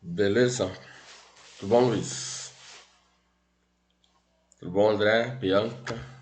Beleza? Tudo bom, Luiz? Tudo bom, André? Bianca?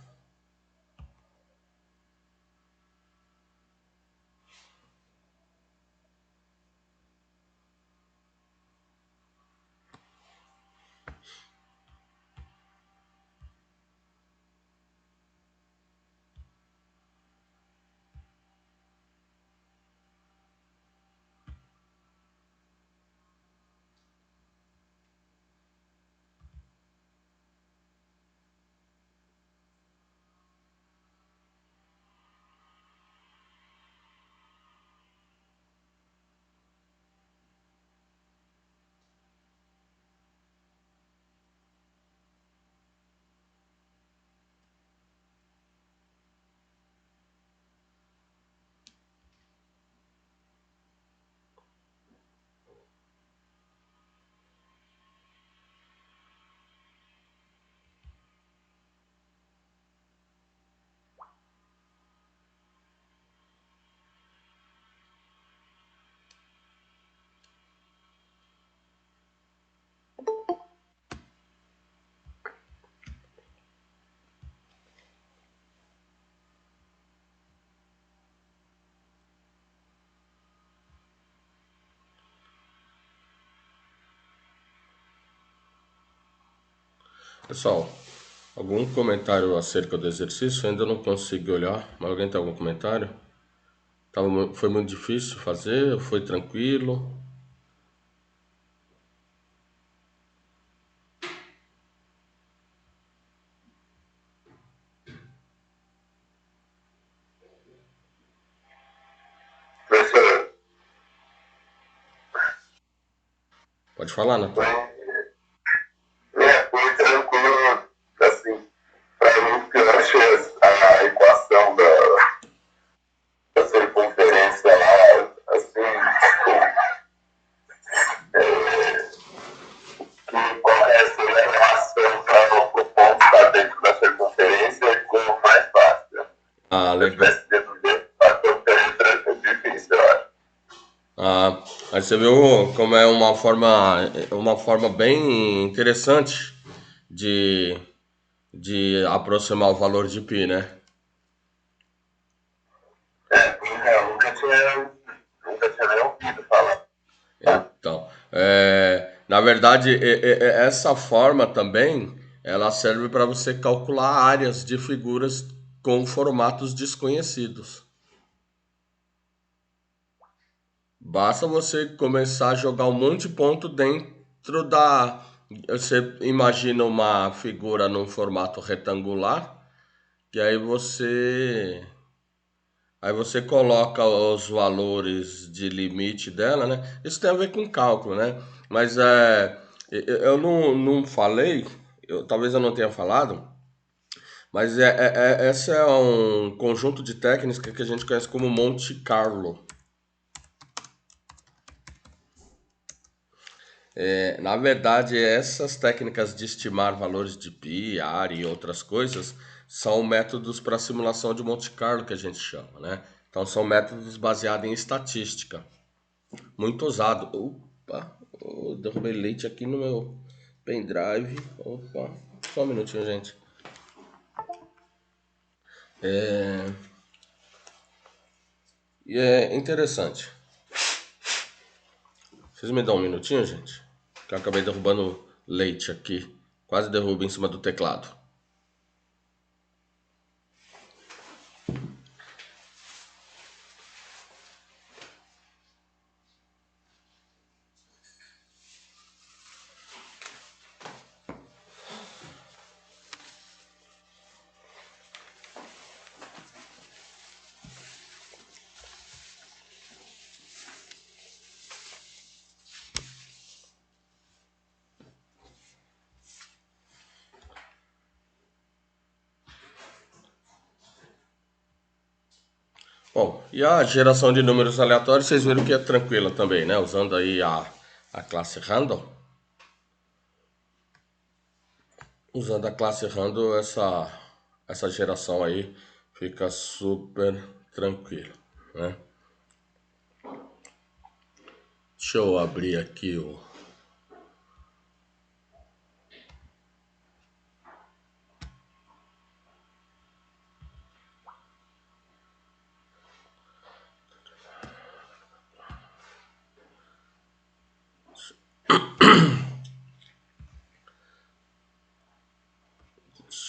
Pessoal, algum comentário acerca do exercício? Ainda não consegui olhar, mas alguém tem algum comentário? Foi muito difícil fazer? Foi tranquilo? Professor, Pode falar, foi, Natan. foi tranquilo, assim, para mim, que eu achei a equação da circunferência lá, assim, que qual é essa relação para o ponto estar dentro da circunferência e ficou mais fácil. Ah, Se eu legal. tivesse dentro da circunferência, é difícil, eu acho. Ah, aí você viu como é uma forma bem interessante de, de aproximar o valor de π, né? Eu nunca tinha nem ouvido falar. Então, na verdade, essa forma também ela serve para você calcular áreas de figuras com formatos desconhecidos. Basta você começar a jogar um monte de ponto dentro da. Você imagina uma figura num formato retangular, e aí você coloca os valores de limite dela, né? Isso tem a ver com cálculo, né? Mas eu não falei, talvez eu não tenha falado, mas esse é um conjunto de técnicas que a gente conhece como Monte Carlo. Na verdade, essas técnicas de estimar valores de π, área e outras coisas são métodos para simulação de Monte Carlo que a gente chama, né? Então são métodos baseados em estatística. Muito usado. Opa, derrubei leite aqui no meu pendrive. Opa, só um minutinho, gente. E é interessante. Vocês me dão um minutinho, gente? Que eu acabei derrubando leite aqui. Quase derrubo em cima do teclado. Bom, e a geração de números aleatórios, vocês viram que é tranquila também, né? Usando aí a classe random. Usando a classe random, essa geração aí fica super tranquila, né? Deixa eu abrir aqui o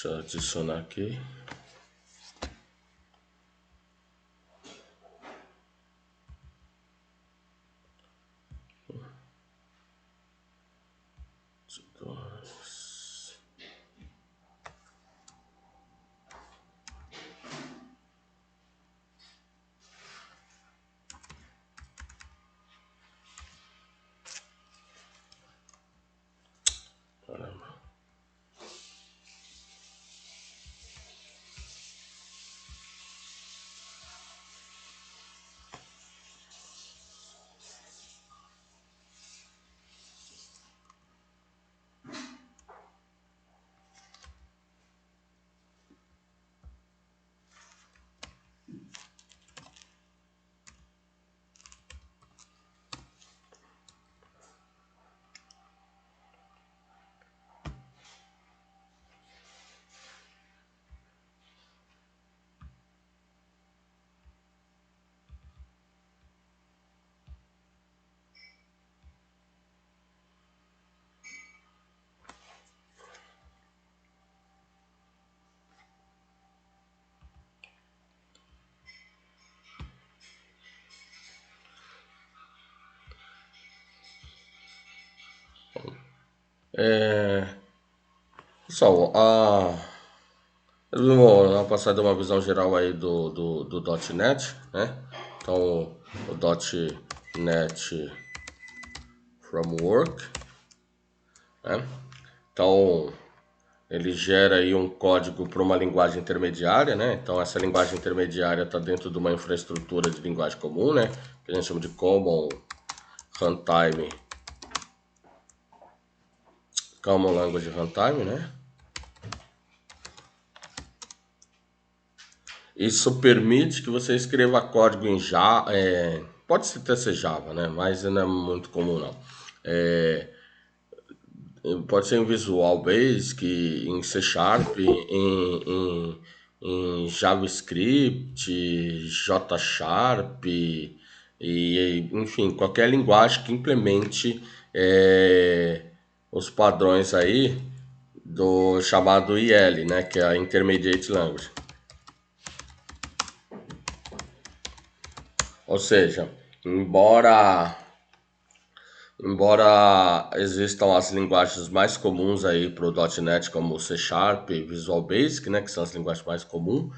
Deixa eu adicionar aqui. Pessoal, eu vou dar uma passada uma visão geral aí do .NET, né? Então, o .NET Framework, né? Então, ele gera aí um código para uma linguagem intermediária, né? Então, essa linguagem intermediária está dentro de uma infraestrutura de linguagem comum, né? Que a gente chama de Common Runtime, Common Language Runtime, né? Isso permite que você escreva código em Java, pode até ser Java, né? Mas não é muito comum não. Pode ser em Visual Basic, em C Sharp, em JavaScript, J Sharp, enfim, qualquer linguagem que implemente os padrões aí do chamado IL, né? Que é a Intermediate Language. Ou seja, embora existam as linguagens mais comuns aí para o .NET, como o C Sharp e Visual Basic, né, que são as linguagens mais comuns,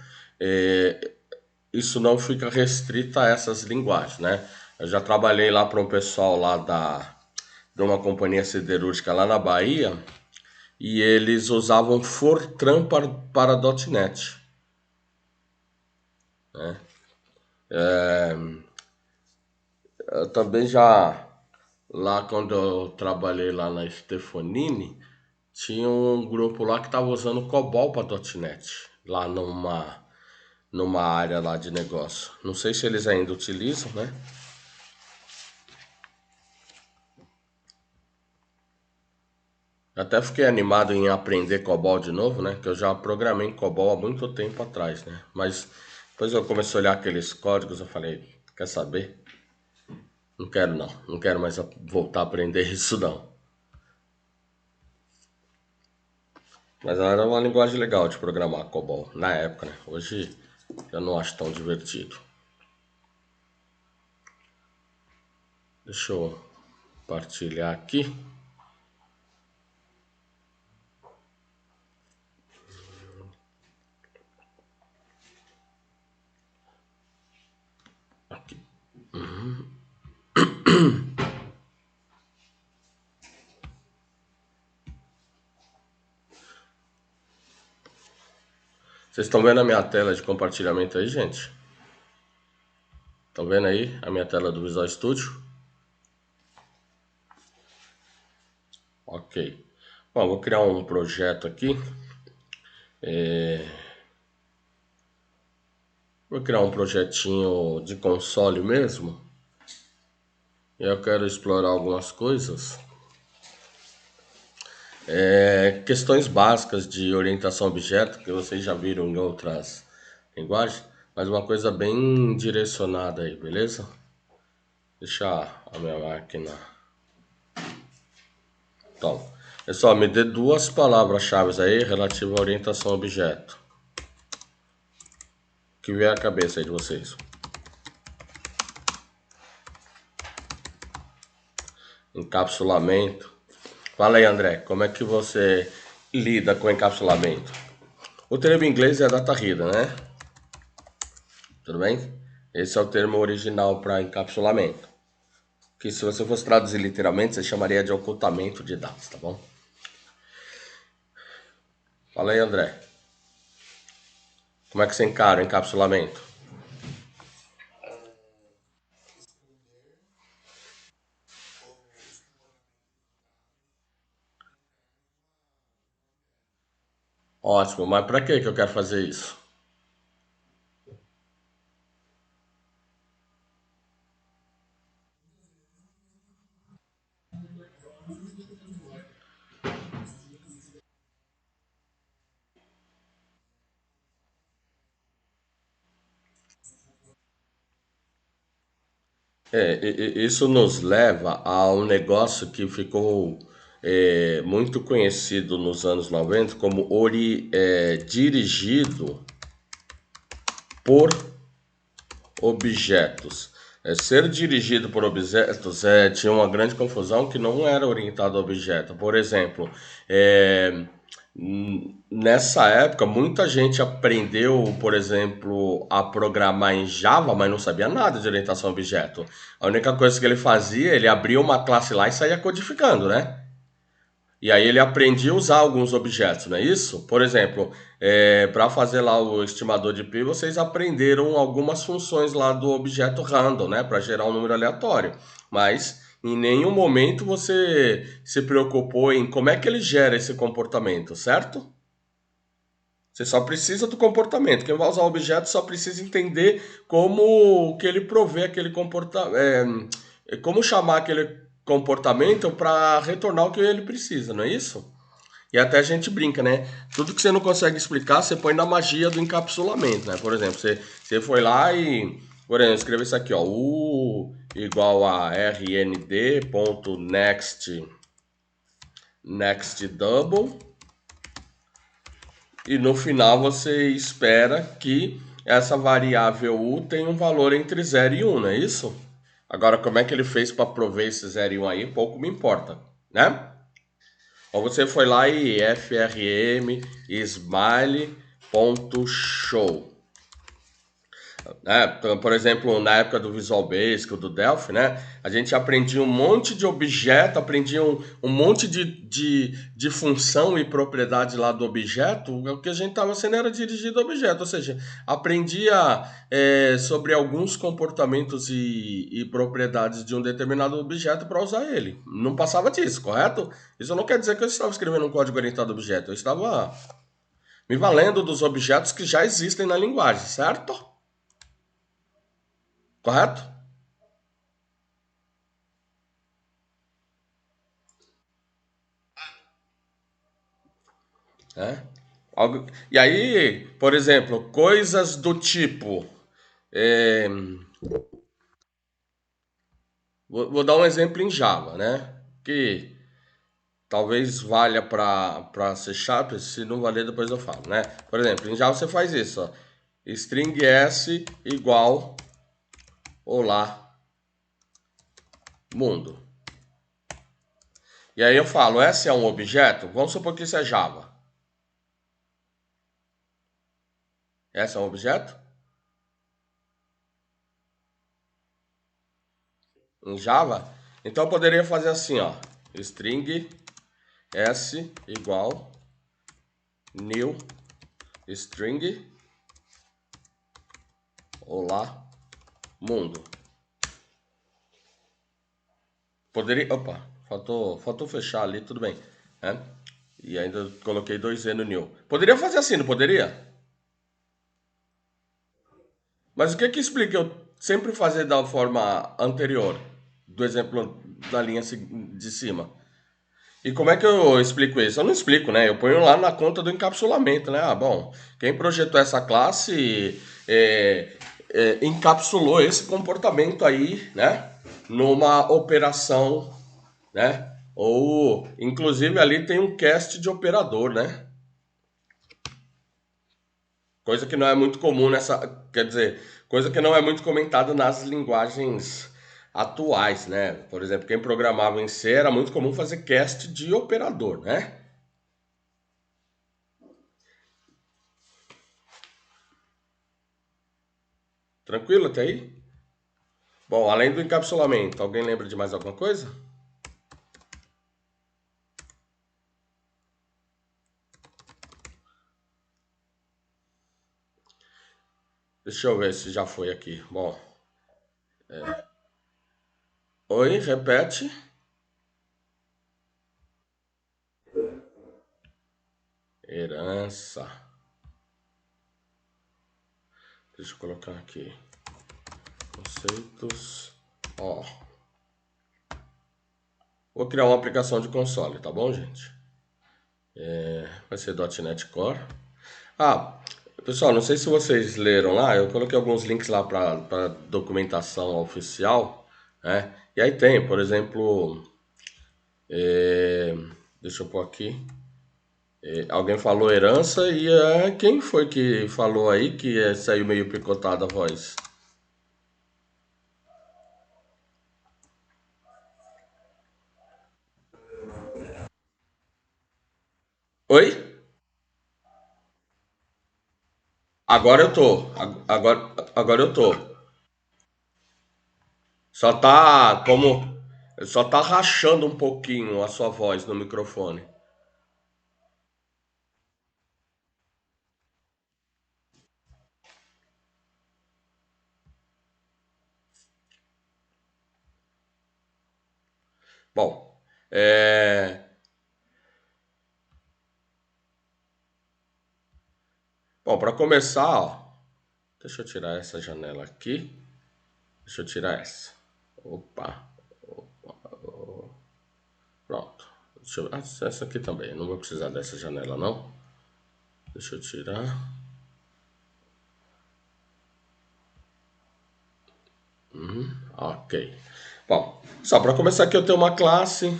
isso não fica restrito a essas linguagens, né? Eu já trabalhei lá para um pessoal lá de uma companhia siderúrgica lá na Bahia e eles usavam Fortran para .NET, né? Eu também já, lá quando eu trabalhei lá na Stefanini, tinha um grupo lá que estava usando COBOL para .NET, lá numa área lá de negócio. Não sei se eles ainda utilizam, né? Até fiquei animado em aprender COBOL de novo, né? Que eu já programei em COBOL há muito tempo atrás, né? Mas depois eu comecei a olhar aqueles códigos, eu falei, quer saber? Não quero não, não quero mais voltar a aprender isso não. Mas era uma linguagem legal de programar COBOL, na época, né? Hoje eu não acho tão divertido. Deixa eu partilhar aqui. Aqui. Vocês estão vendo a minha tela de compartilhamento aí, gente? Estão vendo aí a minha tela do Visual Studio? Ok. Bom, vou criar um projeto aqui. Vou criar um projetinho de console mesmo. E eu quero explorar algumas coisas. Questões básicas de orientação a objeto, que vocês já viram em outras linguagens. Mas uma coisa bem direcionada aí, beleza? Deixar a minha máquina. Então, Pessoal, me dê duas palavras-chave aí relativas à orientação a objeto. Que vier à cabeça aí de vocês. Encapsulamento. Fala aí, André, como é que você lida com encapsulamento? O termo em inglês é data reader, né? Tudo bem? Esse é o termo original para encapsulamento. Que se você fosse traduzir literalmente, você chamaria de ocultamento de dados, tá bom? Fala aí, André. Como é que você encara o encapsulamento? Ótimo, mas para que eu quero fazer isso? Isso nos leva a um negócio que ficou muito conhecido nos anos 90 como dirigido por objetos. Ser dirigido por objetos tinha uma grande confusão que não era orientado a objeto. Por exemplo, nessa época, muita gente aprendeu, por exemplo, a programar em Java, mas não sabia nada de orientação a objeto. A única coisa que ele fazia, ele abria uma classe lá e saía codificando, né? E aí ele aprendia a usar alguns objetos, não é isso? Por exemplo, para fazer lá o estimador de pi, vocês aprenderam algumas funções lá do objeto random, né? Para gerar um número aleatório. Mas em nenhum momento você se preocupou em como é que ele gera esse comportamento, certo? Você só precisa do comportamento. Quem vai usar o objeto só precisa entender como que ele provê aquele comportamento, como chamar aquele comportamento para retornar o que ele precisa, não é isso? E até a gente brinca, né? Tudo que você não consegue explicar, você põe na magia do encapsulamento, né? Por exemplo, você foi lá e, por exemplo, escreveu isso aqui, ó, U igual a rnd.next double, e no final você espera que essa variável u tenha um valor entre 0 e 1, não é isso? Agora, como é que ele fez para prover esse 0 e 1 aí, pouco me importa, né? Ou você foi lá e frm smile.show. Então, por exemplo, na época do Visual Basic, do Delphi, né? A gente aprendia um monte de objeto, aprendia um monte de função e propriedade lá do objeto. O que a gente estava sendo era dirigido ao objeto, ou seja, aprendia sobre alguns comportamentos e propriedades de um determinado objeto para usar ele. Não passava disso, correto? Isso não quer dizer que eu estava escrevendo um código orientado a objeto. Eu estava me valendo dos objetos que já existem na linguagem, certo? Correto? É. E aí, por exemplo, coisas do tipo. é, vou dar um exemplo em Java, né? Que talvez valha para C Sharp, se não valer, depois eu falo, né? Por exemplo, em Java você faz isso, ó. String S igual olá mundo. E aí eu falo, S é um objeto? Vamos supor que isso é Java. S é um objeto? Em Java? Então eu poderia fazer assim, ó. String S igual new string olá mundo. Poderia. Opa, faltou fechar ali, tudo bem. Né? E ainda coloquei 2E no new. Poderia fazer assim, não poderia? Mas o que que explica eu sempre fazer da forma anterior? Do exemplo da linha de cima. E como é que eu explico isso? Eu não explico, né? Eu ponho lá na conta do encapsulamento, né? Ah, bom, quem projetou essa classe encapsulou esse comportamento aí, né? Numa operação, né? Ou, inclusive, ali tem um cast de operador, né? Coisa que não é muito comum quer dizer, coisa que não é muito comentada nas linguagens atuais, né? Por exemplo, quem programava em C era muito comum fazer cast de operador, né? Tranquilo até aí? Bom, além do encapsulamento, alguém lembra de mais alguma coisa? Deixa eu ver se já foi aqui. Bom, oi, repete. Herança. Deixa eu colocar aqui. Conceitos. Ó. Vou criar uma aplicação de console, tá bom, gente? Vai ser .NET Core. Ah, pessoal, não sei se vocês leram lá, eu coloquei alguns links lá para documentação oficial, né? E aí tem, por exemplo, é, deixa eu pôr aqui. Alguém falou herança e quem foi que falou aí que saiu meio picotada a voz? Oi? Agora eu tô. Agora eu tô. Só tá como. Só tá rachando um pouquinho a sua voz no microfone. Bom, é... Bom, para começar, ó, deixa eu tirar essa janela aqui. Deixa eu tirar essa. Opa, pronto. Essa aqui também. Não vou precisar dessa janela, não. Deixa eu tirar. Ok. Bom, só para começar aqui eu tenho uma classe,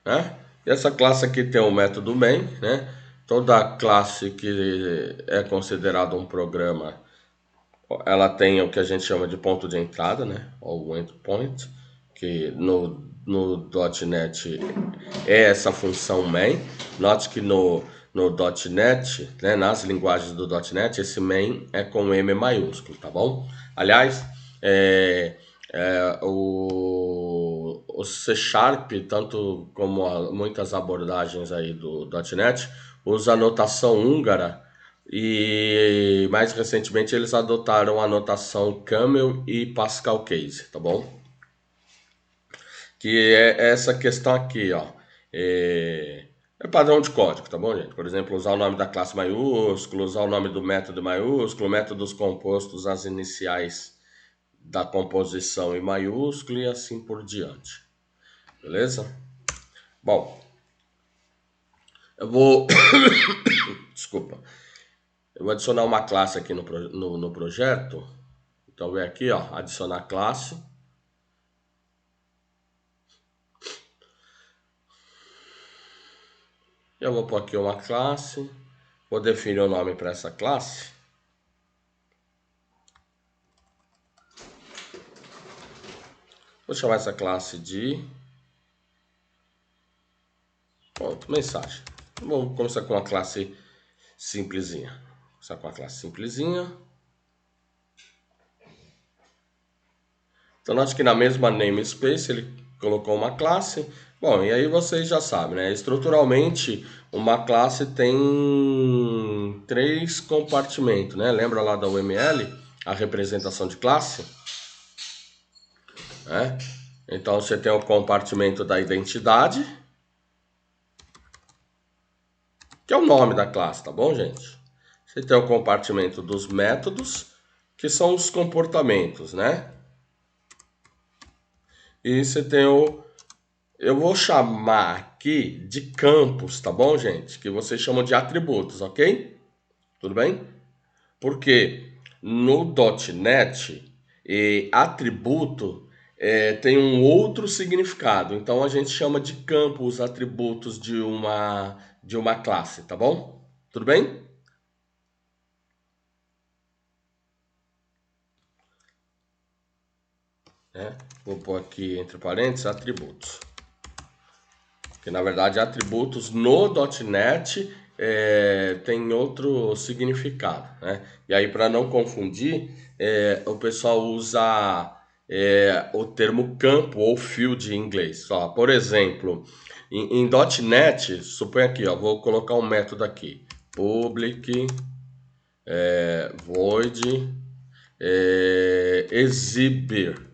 né? E essa classe aqui tem o método main, né? Toda classe que é considerada um programa, ela tem o que a gente chama de ponto de entrada, né? Ou endpoint, que no .NET é essa função main. Note que no .NET, né, nas linguagens do .NET, esse main é com M maiúsculo, tá bom? Aliás, o C Sharp, tanto como muitas abordagens aí do .NET, usa a notação húngara e mais recentemente eles adotaram a notação Camel e Pascal Case, tá bom? Que é essa questão aqui, ó. É padrão de código, tá bom, gente? Por exemplo, usar o nome da classe maiúsculo, usar o nome do método maiúsculo, métodos compostos, as iniciais da composição em maiúsculo e assim por diante. Beleza? Bom, eu vou. Desculpa. Eu vou adicionar uma classe aqui no projeto. Então, vem aqui, ó, adicionar classe. Eu vou pôr aqui uma classe. Vou definir o nome para essa classe. Vou chamar essa classe de... Pronto, mensagem. Vamos começar com uma classe simplesinha. Começar com uma classe simplesinha. Então, note que na mesma namespace ele colocou uma classe. Bom, e aí vocês já sabem, né? Estruturalmente, uma classe tem 3 compartimentos, né? Lembra lá da UML, a representação de classe? Né? Então, você tem o compartimento da identidade, que é o nome da classe, tá bom, gente? Você tem o compartimento dos métodos, que são os comportamentos, né? E você tem eu vou chamar aqui de campos, tá bom, gente? Que vocês chamam de atributos, ok? Tudo bem? Porque no .NET, atributo tem um outro significado. Então a gente chama de campo os atributos de uma classe, tá bom? Tudo bem? Né? Vou pôr aqui entre parênteses atributos. Que na verdade atributos no .NET tem outro significado, né? E aí para não confundir, o pessoal usa o termo campo ou field em inglês. Só, por exemplo, em .NET, suponha aqui, ó, vou colocar um método aqui, public void exhibir.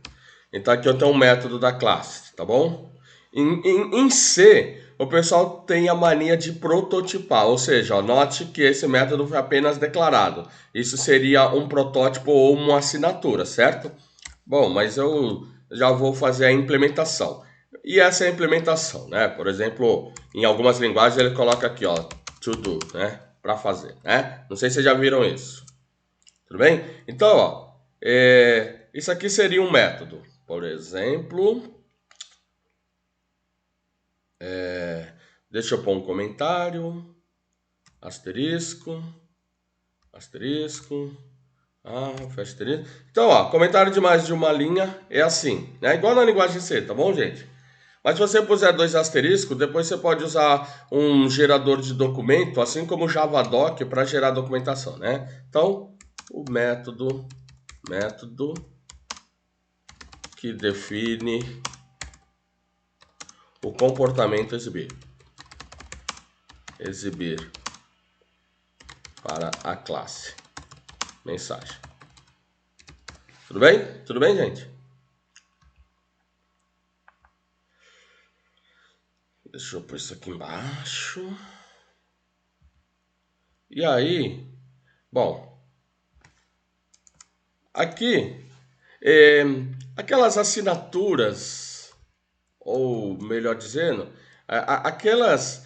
Então aqui eu tenho um método da classe, tá bom? Em C, o pessoal tem a mania de prototipar, ou seja, ó, note que esse método foi apenas declarado. Isso seria um protótipo ou uma assinatura, certo? Bom, mas eu já vou fazer a implementação. E essa é a implementação, né? Por exemplo, em algumas linguagens ele coloca aqui, ó, to do, né? Para fazer, né? Não sei se vocês já viram isso. Tudo bem? Então, ó, isso aqui seria um método. Por exemplo, deixa eu pôr um comentário, asterisco, asterisco, fecha asterisco. Então, ó, comentário de mais de uma linha é assim, né? Igual na linguagem C, tá bom, gente? Mas se você puser dois asteriscos, depois você pode usar um gerador de documento, assim como o Javadoc, para gerar documentação, né? Então, o método que define o comportamento exibir para a classe mensagem. Tudo bem? Tudo bem, gente? Deixa eu pôr isso aqui embaixo. E aí, bom, aqui, é, aquelas assinaturas, ou melhor dizendo, aquelas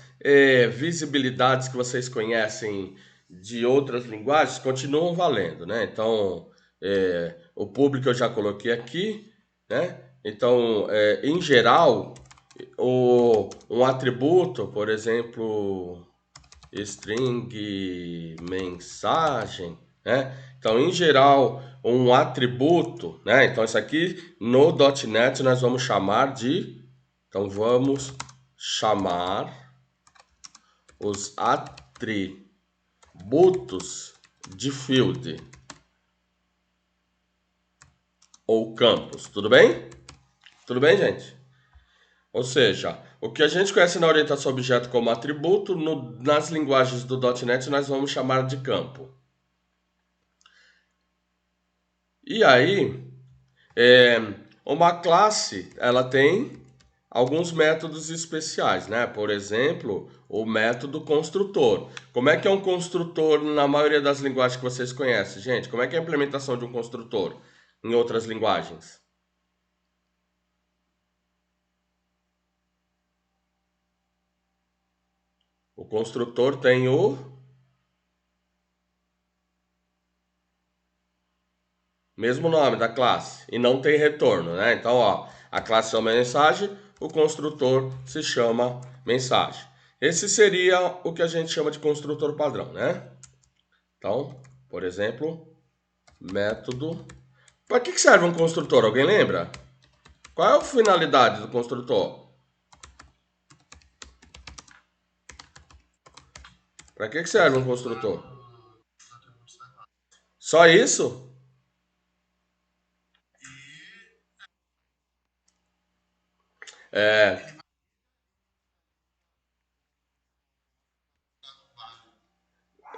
visibilidades que vocês conhecem de outras linguagens continuam valendo, né? Então, o público eu já coloquei aqui, né? Então, em geral, um atributo, por exemplo, string mensagem, né? Então, em geral, um atributo, né? Então, isso aqui no .NET nós vamos chamar de... Então, vamos chamar os atributos de field ou campos. Tudo bem? Tudo bem, gente? Ou seja, o que a gente conhece na orientação a objeto como atributo, nas linguagens do .NET nós vamos chamar de campo. E aí, é, uma classe, ela tem alguns métodos especiais, né? Por exemplo, o método construtor. Como é que é um construtor na maioria das linguagens que vocês conhecem, gente? Como é que é a implementação de um construtor em outras linguagens? O construtor tem o mesmo nome da classe e não tem retorno, né? Então, ó, a classe chama mensagem, o construtor se chama mensagem. Esse seria o que a gente chama de construtor padrão, né? Então, por exemplo, método. Para que serve um construtor? Alguém lembra? Qual é a finalidade do construtor? Para que serve um construtor? Só isso?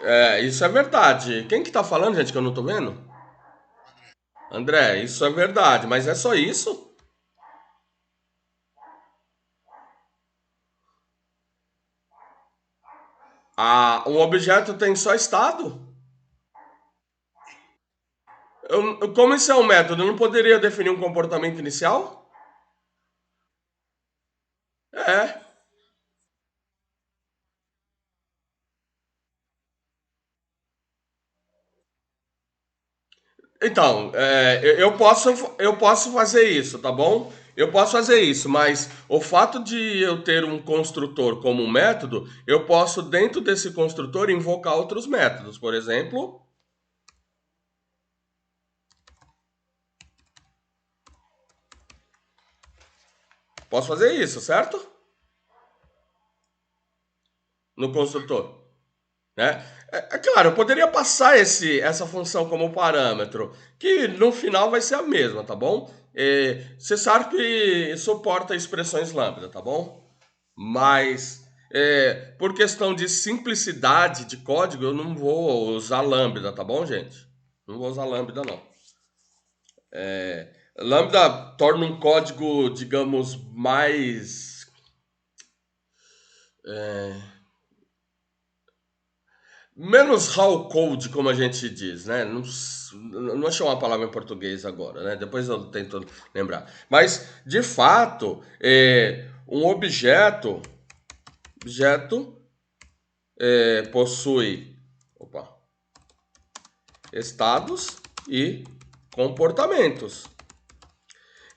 É, isso é verdade. Quem que tá falando, gente, que eu não tô vendo? André, isso é verdade, mas é só isso? Um objeto tem só estado? Como isso é um método, eu não poderia definir um comportamento inicial? É. Então, eu posso fazer isso, tá bom? Eu posso fazer isso, mas o fato de eu ter um construtor como um método, eu posso, dentro desse construtor, invocar outros métodos. Por exemplo, posso fazer isso, certo? No construtor, né? É claro, eu poderia passar essa função como parâmetro, que no final vai ser a mesma, tá bom? C Sharp suporta expressões lambda, tá bom? Mas por questão de simplicidade de código, eu não vou usar lambda, tá bom, gente? Não vou usar lambda, não. Lambda torna um código, digamos, mais menos raw code, como a gente diz, né? Não, não achei uma palavra em português agora, né? Depois eu tento lembrar. Mas, de fato, um objeto possui, opa, estados e comportamentos.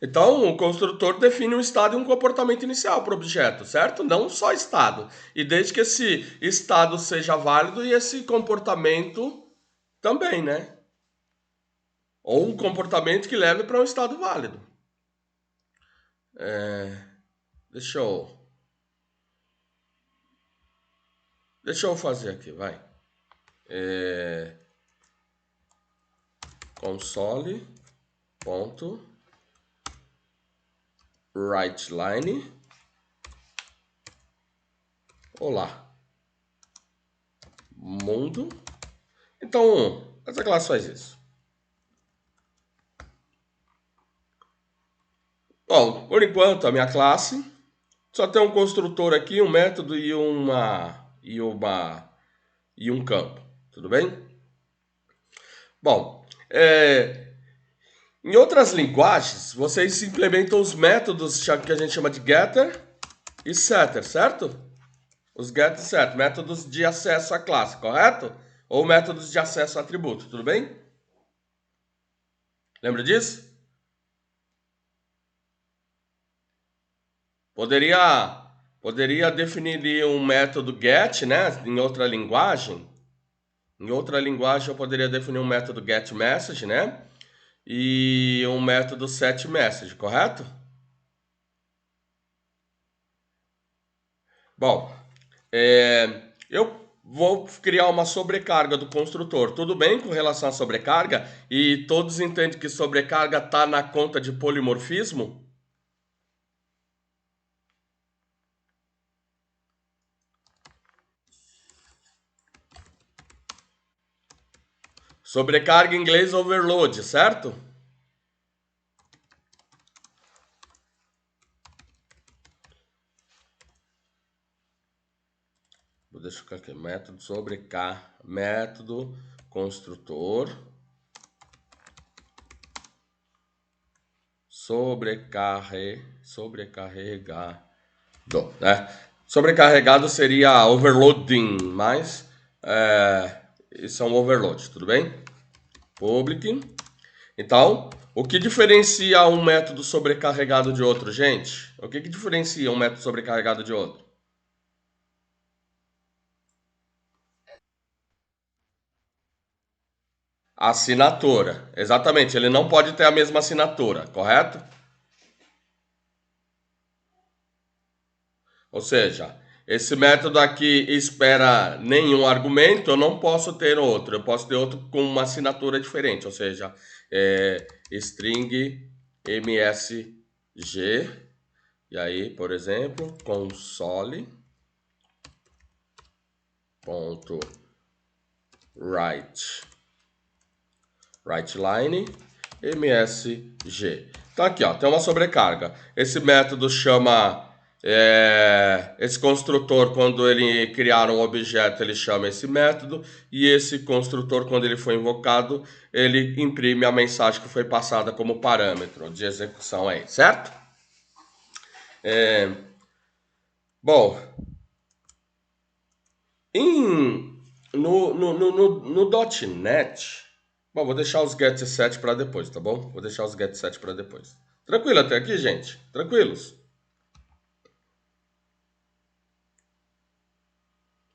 Então, o construtor define um estado e um comportamento inicial para o objeto, certo? Não só estado. E desde que esse estado seja válido e esse comportamento também, né? Ou um comportamento que leve para um estado válido. Deixa eu, deixa eu fazer aqui, vai. Console ponto writeLine. Olá, mundo. Então, essa classe faz isso. Bom, por enquanto a minha classe só tem um construtor aqui, um método e um campo. Tudo bem? Bom, em outras linguagens, vocês implementam os métodos que a gente chama de getter e setter, certo? Os get e set, métodos de acesso à classe, correto? Ou métodos de acesso a atributo, tudo bem? Lembra disso? Poderia definir um método get, né, em outra linguagem. Em outra linguagem eu poderia definir um método get message, né? E um método set message, correto? Bom, eu vou criar uma sobrecarga do construtor. Tudo bem com relação à sobrecarga? E todos entendem que sobrecarga está na conta de polimorfismo? Sobrecarga em inglês overload, certo? Deixa eu colocar aqui, método método construtor sobrecarregado, né? Sobrecarregado seria overloading, mas isso é um overload, tudo bem? Public. Então, o que diferencia um método sobrecarregado de outro, gente? O que diferencia um método sobrecarregado de outro? Assinatura. Exatamente, ele não pode ter a mesma assinatura, correto? Ou seja, esse método aqui espera nenhum argumento, eu não posso ter outro. Eu posso ter outro com uma assinatura diferente, ou seja, string msg, e aí, por exemplo, console ponto writeLine msg. Então aqui, ó, tem uma sobrecarga. Esse método chama esse construtor, quando ele criar um objeto, ele chama esse método, e esse construtor, quando ele foi invocado, ele imprime a mensagem que foi passada como parâmetro de execução aí, certo? Bom, no .NET, Bom, vou deixar os get set para depois, tá bom? Vou deixar os get set para depois. Tranquilo até aqui, gente? Tranquilos?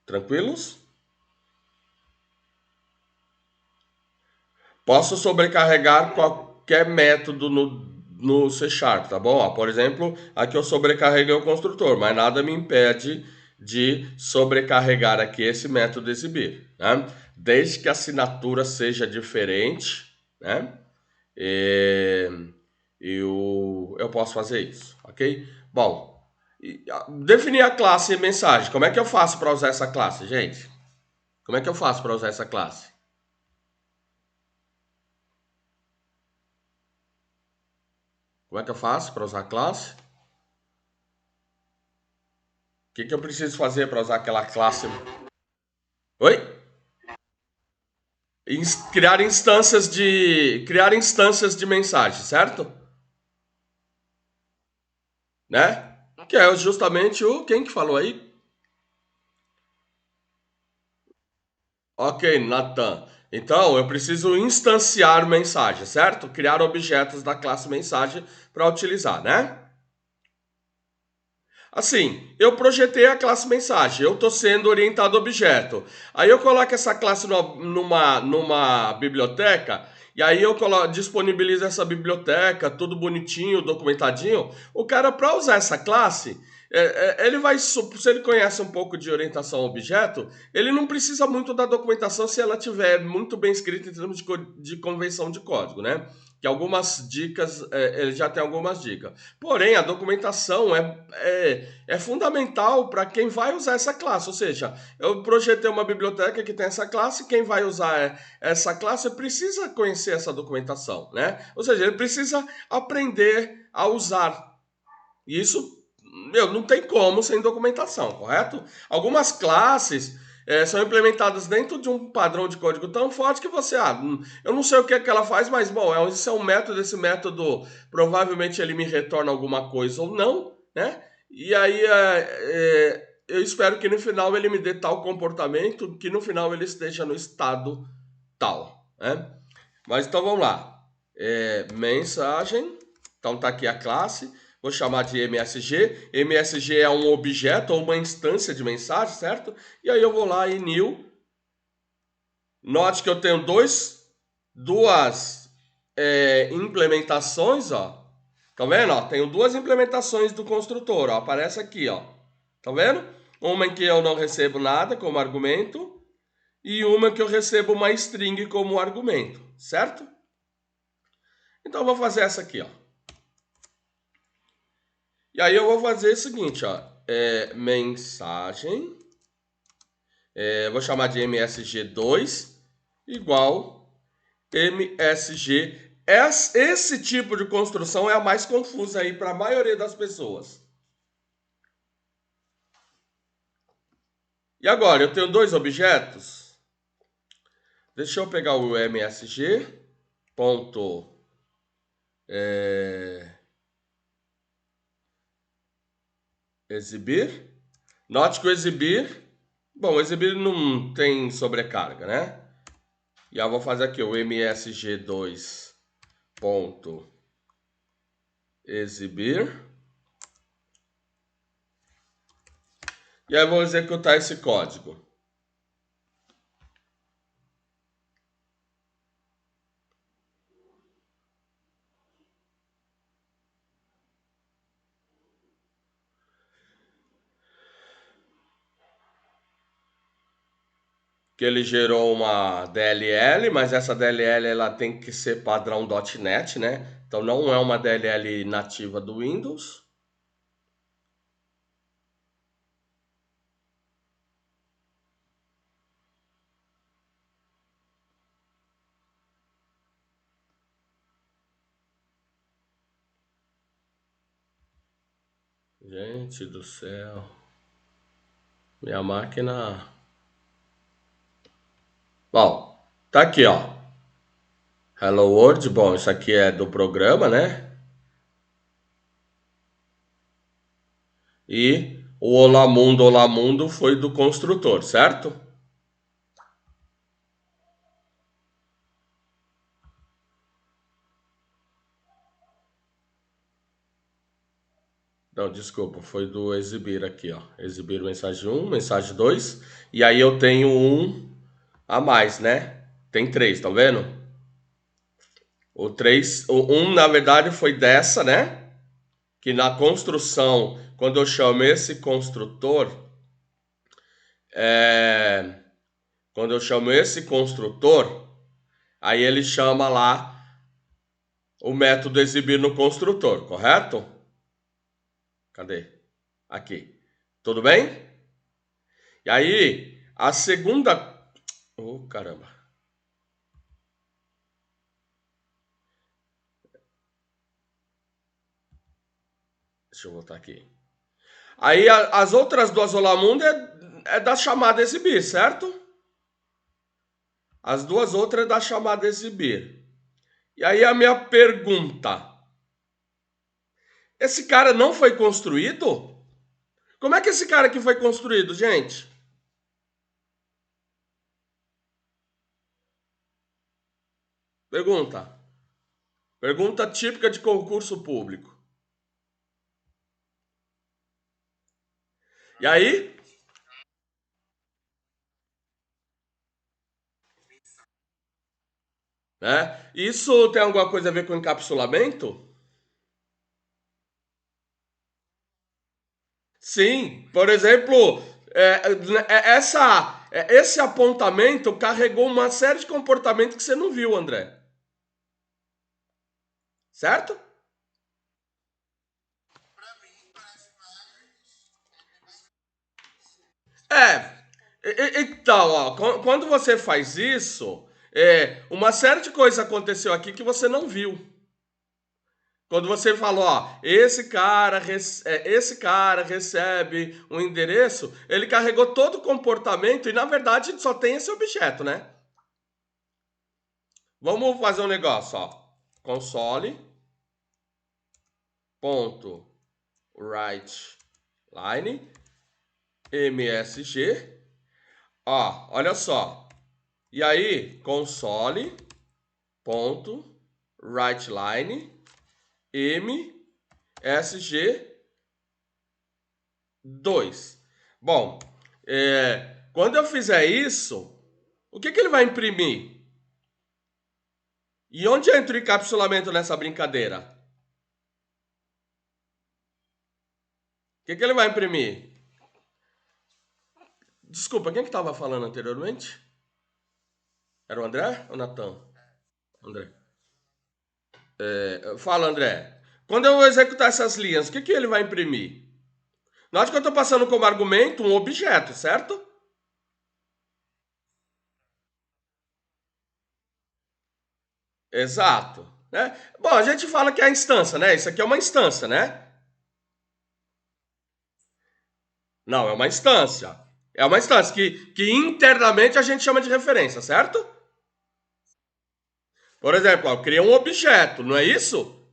Tranquilos? Posso sobrecarregar qualquer método no C Sharp, tá bom? Ó, por exemplo, aqui eu sobrecarreguei o construtor, mas nada me impede de sobrecarregar aqui esse método exibir, né? Desde que a assinatura seja diferente, né? E, eu posso fazer isso, ok? Bom, definir a classe e mensagem. Como é que eu faço para usar essa classe, gente? Como é que eu faço para usar essa classe? Como é que eu faço para usar a classe? O que eu preciso fazer para usar aquela classe? Oi? Criar instâncias de mensagem, certo? Né? Que é justamente o quem que falou aí? Ok, Nathan. Então, eu preciso instanciar mensagem, certo? Criar objetos da classe mensagem para utilizar, né? Assim, eu projetei a classe mensagem, eu estou sendo orientado a objeto. Aí eu coloco essa classe numa biblioteca, e aí eu disponibilizo essa biblioteca, tudo bonitinho, documentadinho. O cara, para usar essa classe, ele vai, se ele conhece um pouco de orientação a objeto, ele não precisa muito da documentação se ela tiver muito bem escrita em termos de convenção de código, né? Que algumas dicas, ele já tem algumas dicas. Porém, a documentação é fundamental para quem vai usar essa classe. Ou seja, eu projetei uma biblioteca que tem essa classe, quem vai usar essa classe precisa conhecer essa documentação, né? Ou seja, ele precisa aprender a usar. E isso, não tem como sem documentação, correto? Algumas classes são implementadas dentro de um padrão de código tão forte que você, eu não sei o que é que ela faz, mas bom, isso é um método, esse método provavelmente ele me retorna alguma coisa ou não, né? E aí eu espero que no final ele me dê tal comportamento, que no final ele esteja no estado tal, né? Mas então vamos lá. Mensagem. Então tá aqui a classe. Vou chamar de MSG. MSG é um objeto ou uma instância de mensagem, certo? E aí eu vou lá em new. Note que eu tenho duas implementações, ó. Tá vendo? Ó, tenho duas implementações do construtor, ó. Aparece aqui, ó. Tá vendo? Uma em que eu não recebo nada como argumento e uma que eu recebo uma string como argumento, certo? Então eu vou fazer essa aqui, ó. E aí eu vou fazer o seguinte, ó. Mensagem. Vou chamar de MSG2 igual MSG. Esse tipo de construção é a mais confusa aí para a maioria das pessoas. E agora, eu tenho dois objetos. Deixa eu pegar o MSG. Ponto. Exibir. Note que o exibir. Bom, o exibir não tem sobrecarga, né? E eu vou fazer aqui o MSG2 ponto exibir. E aí eu vou executar esse código. Que ele gerou uma DLL, mas essa DLL ela tem que ser padrão .NET, né? Então não é uma DLL nativa do Windows. Gente do céu. Minha máquina. Bom, tá aqui, ó. Hello World. Bom, isso aqui é do programa, né? E o Olá Mundo foi do construtor, certo? Não, desculpa, foi do exibir aqui, ó. Exibir mensagem um, mensagem 2. E aí eu tenho um a mais, né? Tem três, tá vendo? O 3, o 1 na verdade foi dessa, né? Que na construção, quando eu chamo esse construtor, é... quando eu chamo esse construtor, aí ele chama lá o método exibir no construtor, correto? Cadê? Aqui. Tudo bem? E aí, a segunda. Oh, caramba. Deixa eu voltar aqui. Aí, as outras duas Olamunda é da chamada exibir, certo? As duas outras é da chamada exibir. E aí, a minha pergunta: esse cara não foi construído? Como é que esse cara aqui foi construído, gente? Pergunta. Pergunta típica de concurso público. E aí, né? Isso tem alguma coisa a ver com encapsulamento? Sim, por exemplo, esse apontamento carregou uma série de comportamentos que você não viu, André. Certo? É. Então, ó, quando você faz isso, uma série de coisas aconteceu aqui que você não viu. Quando você falou, ó, esse cara recebe um endereço, ele carregou todo o comportamento e na verdade só tem esse objeto, né? Vamos fazer um negócio, ó. Console ponto write line msg. Ó, olha só. E aí, console ponto write line msg 2. Bom, quando eu fizer isso, o que ele vai imprimir? E onde entra o encapsulamento nessa brincadeira? O que ele vai imprimir? Desculpa, quem que estava falando anteriormente? Era o André ou o Natan? André. Fala, André. Quando eu executar essas linhas, o que ele vai imprimir? Note que eu estou passando como argumento um objeto, certo? Exato. Né? Bom, a gente fala que é a instância, né? Isso aqui é uma instância, né? Não, é uma instância. É uma instância que internamente a gente chama de referência, certo? Por exemplo, eu criei um objeto, não é isso?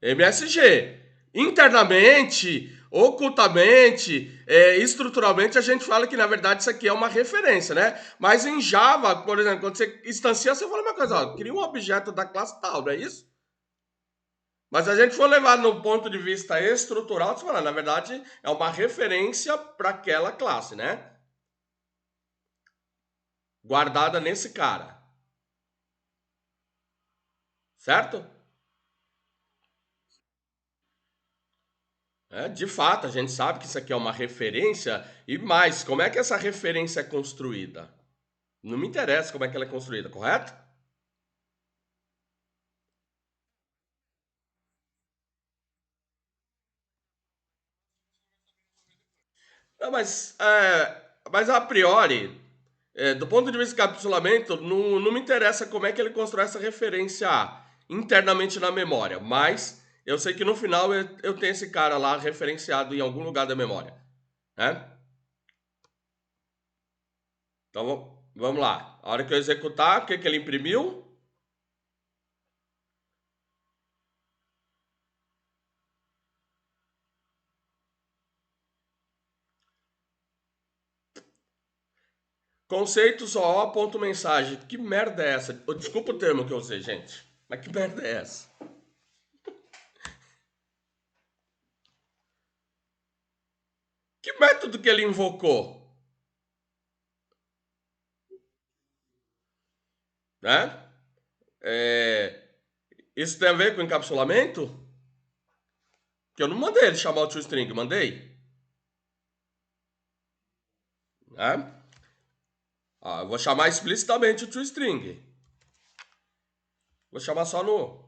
MSG. Internamente, ocultamente, estruturalmente, a gente fala que na verdade isso aqui é uma referência, né? Mas em Java, por exemplo, quando você instancia, você fala uma coisa, ó, cria um objeto da classe tal, não é isso? Mas se a gente for levar no ponto de vista estrutural, você fala, na verdade, é uma referência para aquela classe, né? Guardada nesse cara, certo? De fato, a gente sabe que isso aqui é uma referência e mais, como é que essa referência é construída? Não me interessa como é que ela é construída, correto? Não, mas a priori, do ponto de vista de encapsulamento, não me interessa como é que ele constrói essa referência internamente na memória, mas eu sei que no final eu tenho esse cara lá referenciado em algum lugar da memória, né? Então vamos lá. A hora que eu executar, o que ele imprimiu? Conceito só, ponto mensagem. Que merda é essa? Desculpa o termo que eu usei, gente. Mas que merda é essa? Que método que ele invocou? Né? Isso tem a ver com encapsulamento? Que eu não mandei ele chamar o toString, mandei? Né? Eu vou chamar explicitamente o toString. Vou chamar só no...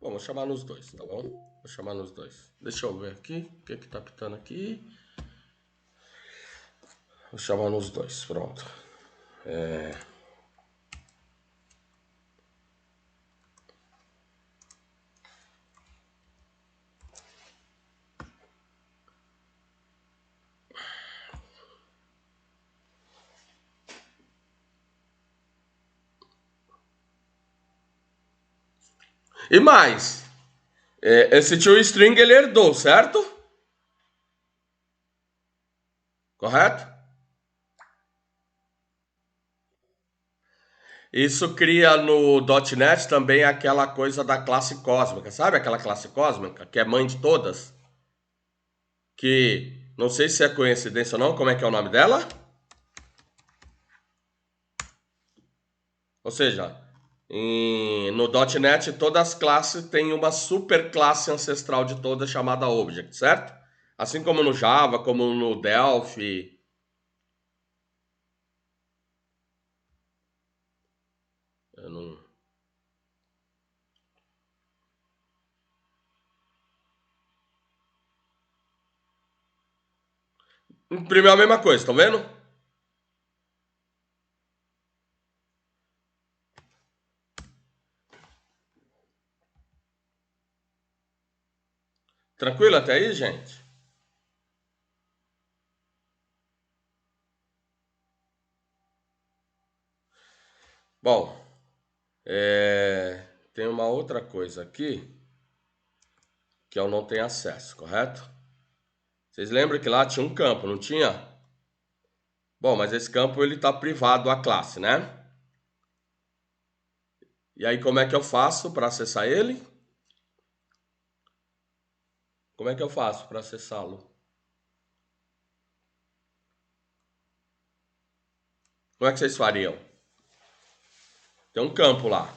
Bom, vou chamar nos dois, tá bom? Vou chamar nos dois. Deixa eu ver aqui. O que que tá pitando aqui? Vou chamar nos dois, pronto. E mais, esse toString ele herdou, certo? Correto? Isso cria no .NET também aquela coisa da classe cósmica, sabe aquela classe cósmica que é mãe de todas? Que não sei se é coincidência ou não, como é que é o nome dela? Ou seja, no .NET todas as classes têm uma super classe ancestral de todas chamada Object, certo? Assim como no Java, como no Delphi. Eu não... Imprimiu a mesma coisa, tá vendo? Tranquilo até aí, gente? Bom, tem uma outra coisa aqui que eu não tenho acesso, correto? Vocês lembram que lá tinha um campo, não tinha? Bom, mas esse campo ele está privado à classe, né? E aí como é que eu faço para acessar ele? Como é que eu faço para acessá-lo? Como é que vocês fariam? Tem um campo lá.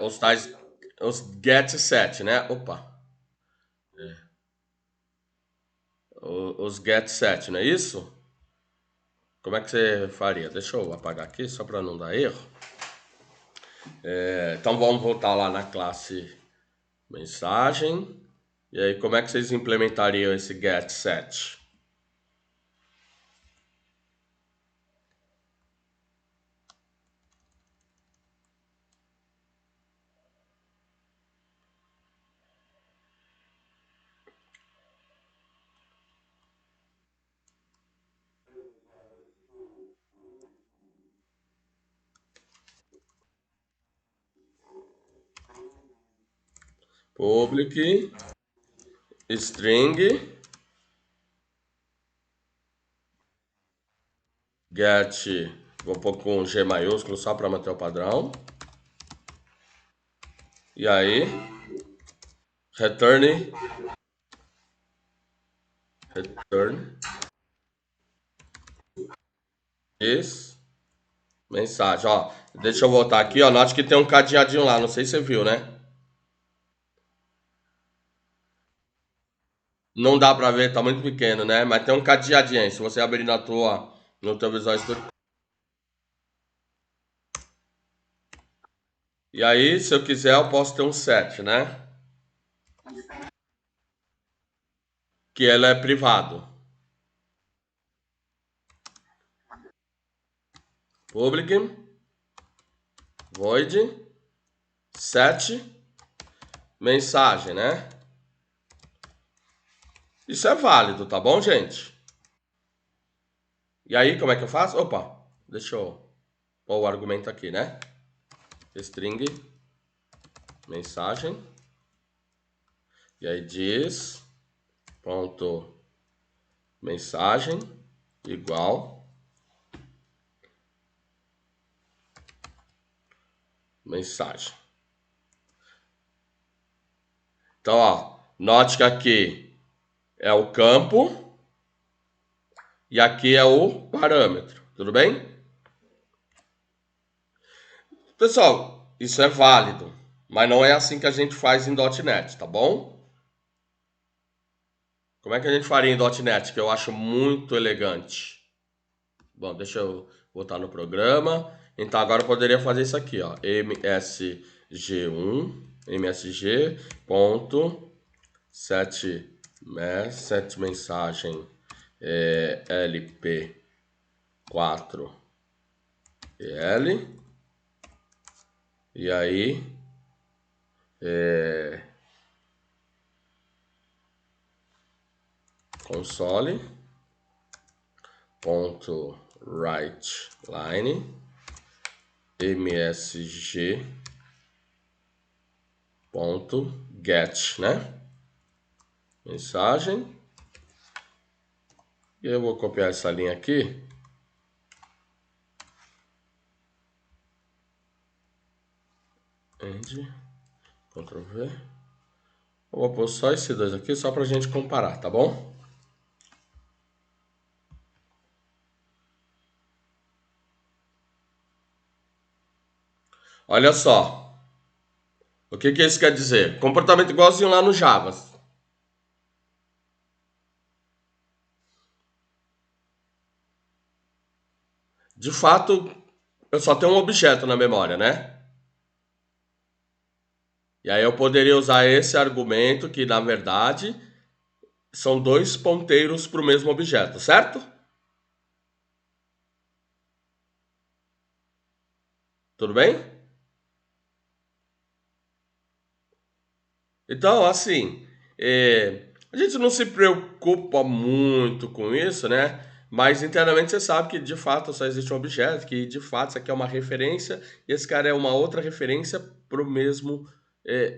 Os tais, os get set, né? Opa. Os get set, não é isso? Como é que você faria? Deixa eu apagar aqui só para não dar erro. Então vamos voltar lá na classe mensagem. E aí como é que vocês implementariam esse get set? Public string get, vou pôr com G maiúsculo só para manter o padrão. E aí, return is mensagem, ó. Deixa eu voltar aqui, ó. Note que tem um cadeadinho lá, não sei se você viu, né? Não dá pra ver, tá muito pequeno, né? Mas tem um cadeadinho aí. Se você abrir no teu Visual Studio. E aí, se eu quiser, eu posso ter um set, né? Que ele é privado. Public, void, set, mensagem, né? Isso é válido, tá bom, gente? E aí, como é que eu faço? Opa, deixa eu pôr o argumento aqui, né? String, mensagem. E aí diz, ponto, mensagem, igual, mensagem. Então, ó, note que aqui é o campo e aqui é o parâmetro, tudo bem? Pessoal, isso é válido, mas não é assim que a gente faz em .NET, tá bom? Como é que a gente faria em .NET, que eu acho muito elegante? Bom, deixa eu voltar no programa. Então agora eu poderia fazer isso aqui, ó, msg1, msg ponto set mensagem lp4 el, e aí console ponto write line msg ponto get, né? Mensagem. E eu vou copiar essa linha aqui. End, Ctrl V. Eu vou pôr só esses dois aqui, só pra gente comparar, tá bom? Olha só. O que que isso quer dizer? Comportamento igualzinho lá no Java. De fato, eu só tenho um objeto na memória, né? E aí eu poderia usar esse argumento que, na verdade, são dois ponteiros para o mesmo objeto, certo? Tudo bem? Então, assim, a gente não se preocupa muito com isso, né? Mas internamente você sabe que de fato só existe um objeto, que de fato isso aqui é uma referência, e esse cara é uma outra referência para o mesmo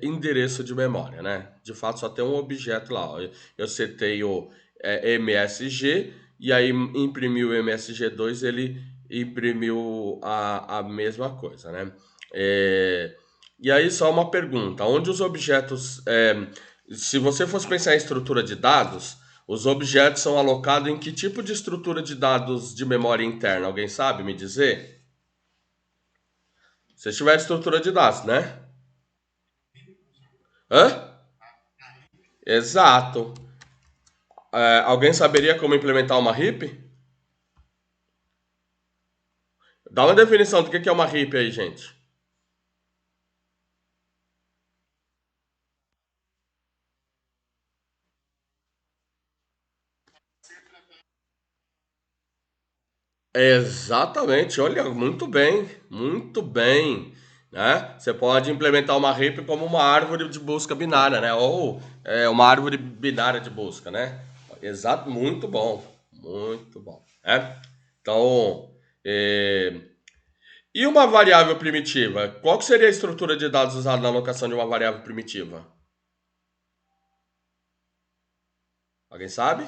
endereço de memória, né? De fato só tem um objeto lá. Ó. Eu setei o MSG, e aí imprimiu o MSG2, ele imprimiu a mesma coisa, né? E aí só uma pergunta, onde os objetos, se você fosse pensar em estrutura de dados, os objetos são alocados em que tipo de estrutura de dados de memória interna? Alguém sabe me dizer? Se tiver estrutura de dados, né? Hã? Exato. Alguém saberia como implementar uma heap? Dá uma definição do que é uma heap aí, gente. Exatamente, olha, muito bem, né? Você pode implementar uma heap como uma árvore de busca binária, né? Ou uma árvore binária de busca, né? Exato, muito bom, né? Então, e uma variável primitiva? Qual que seria a estrutura de dados usada na alocação de uma variável primitiva? Alguém sabe?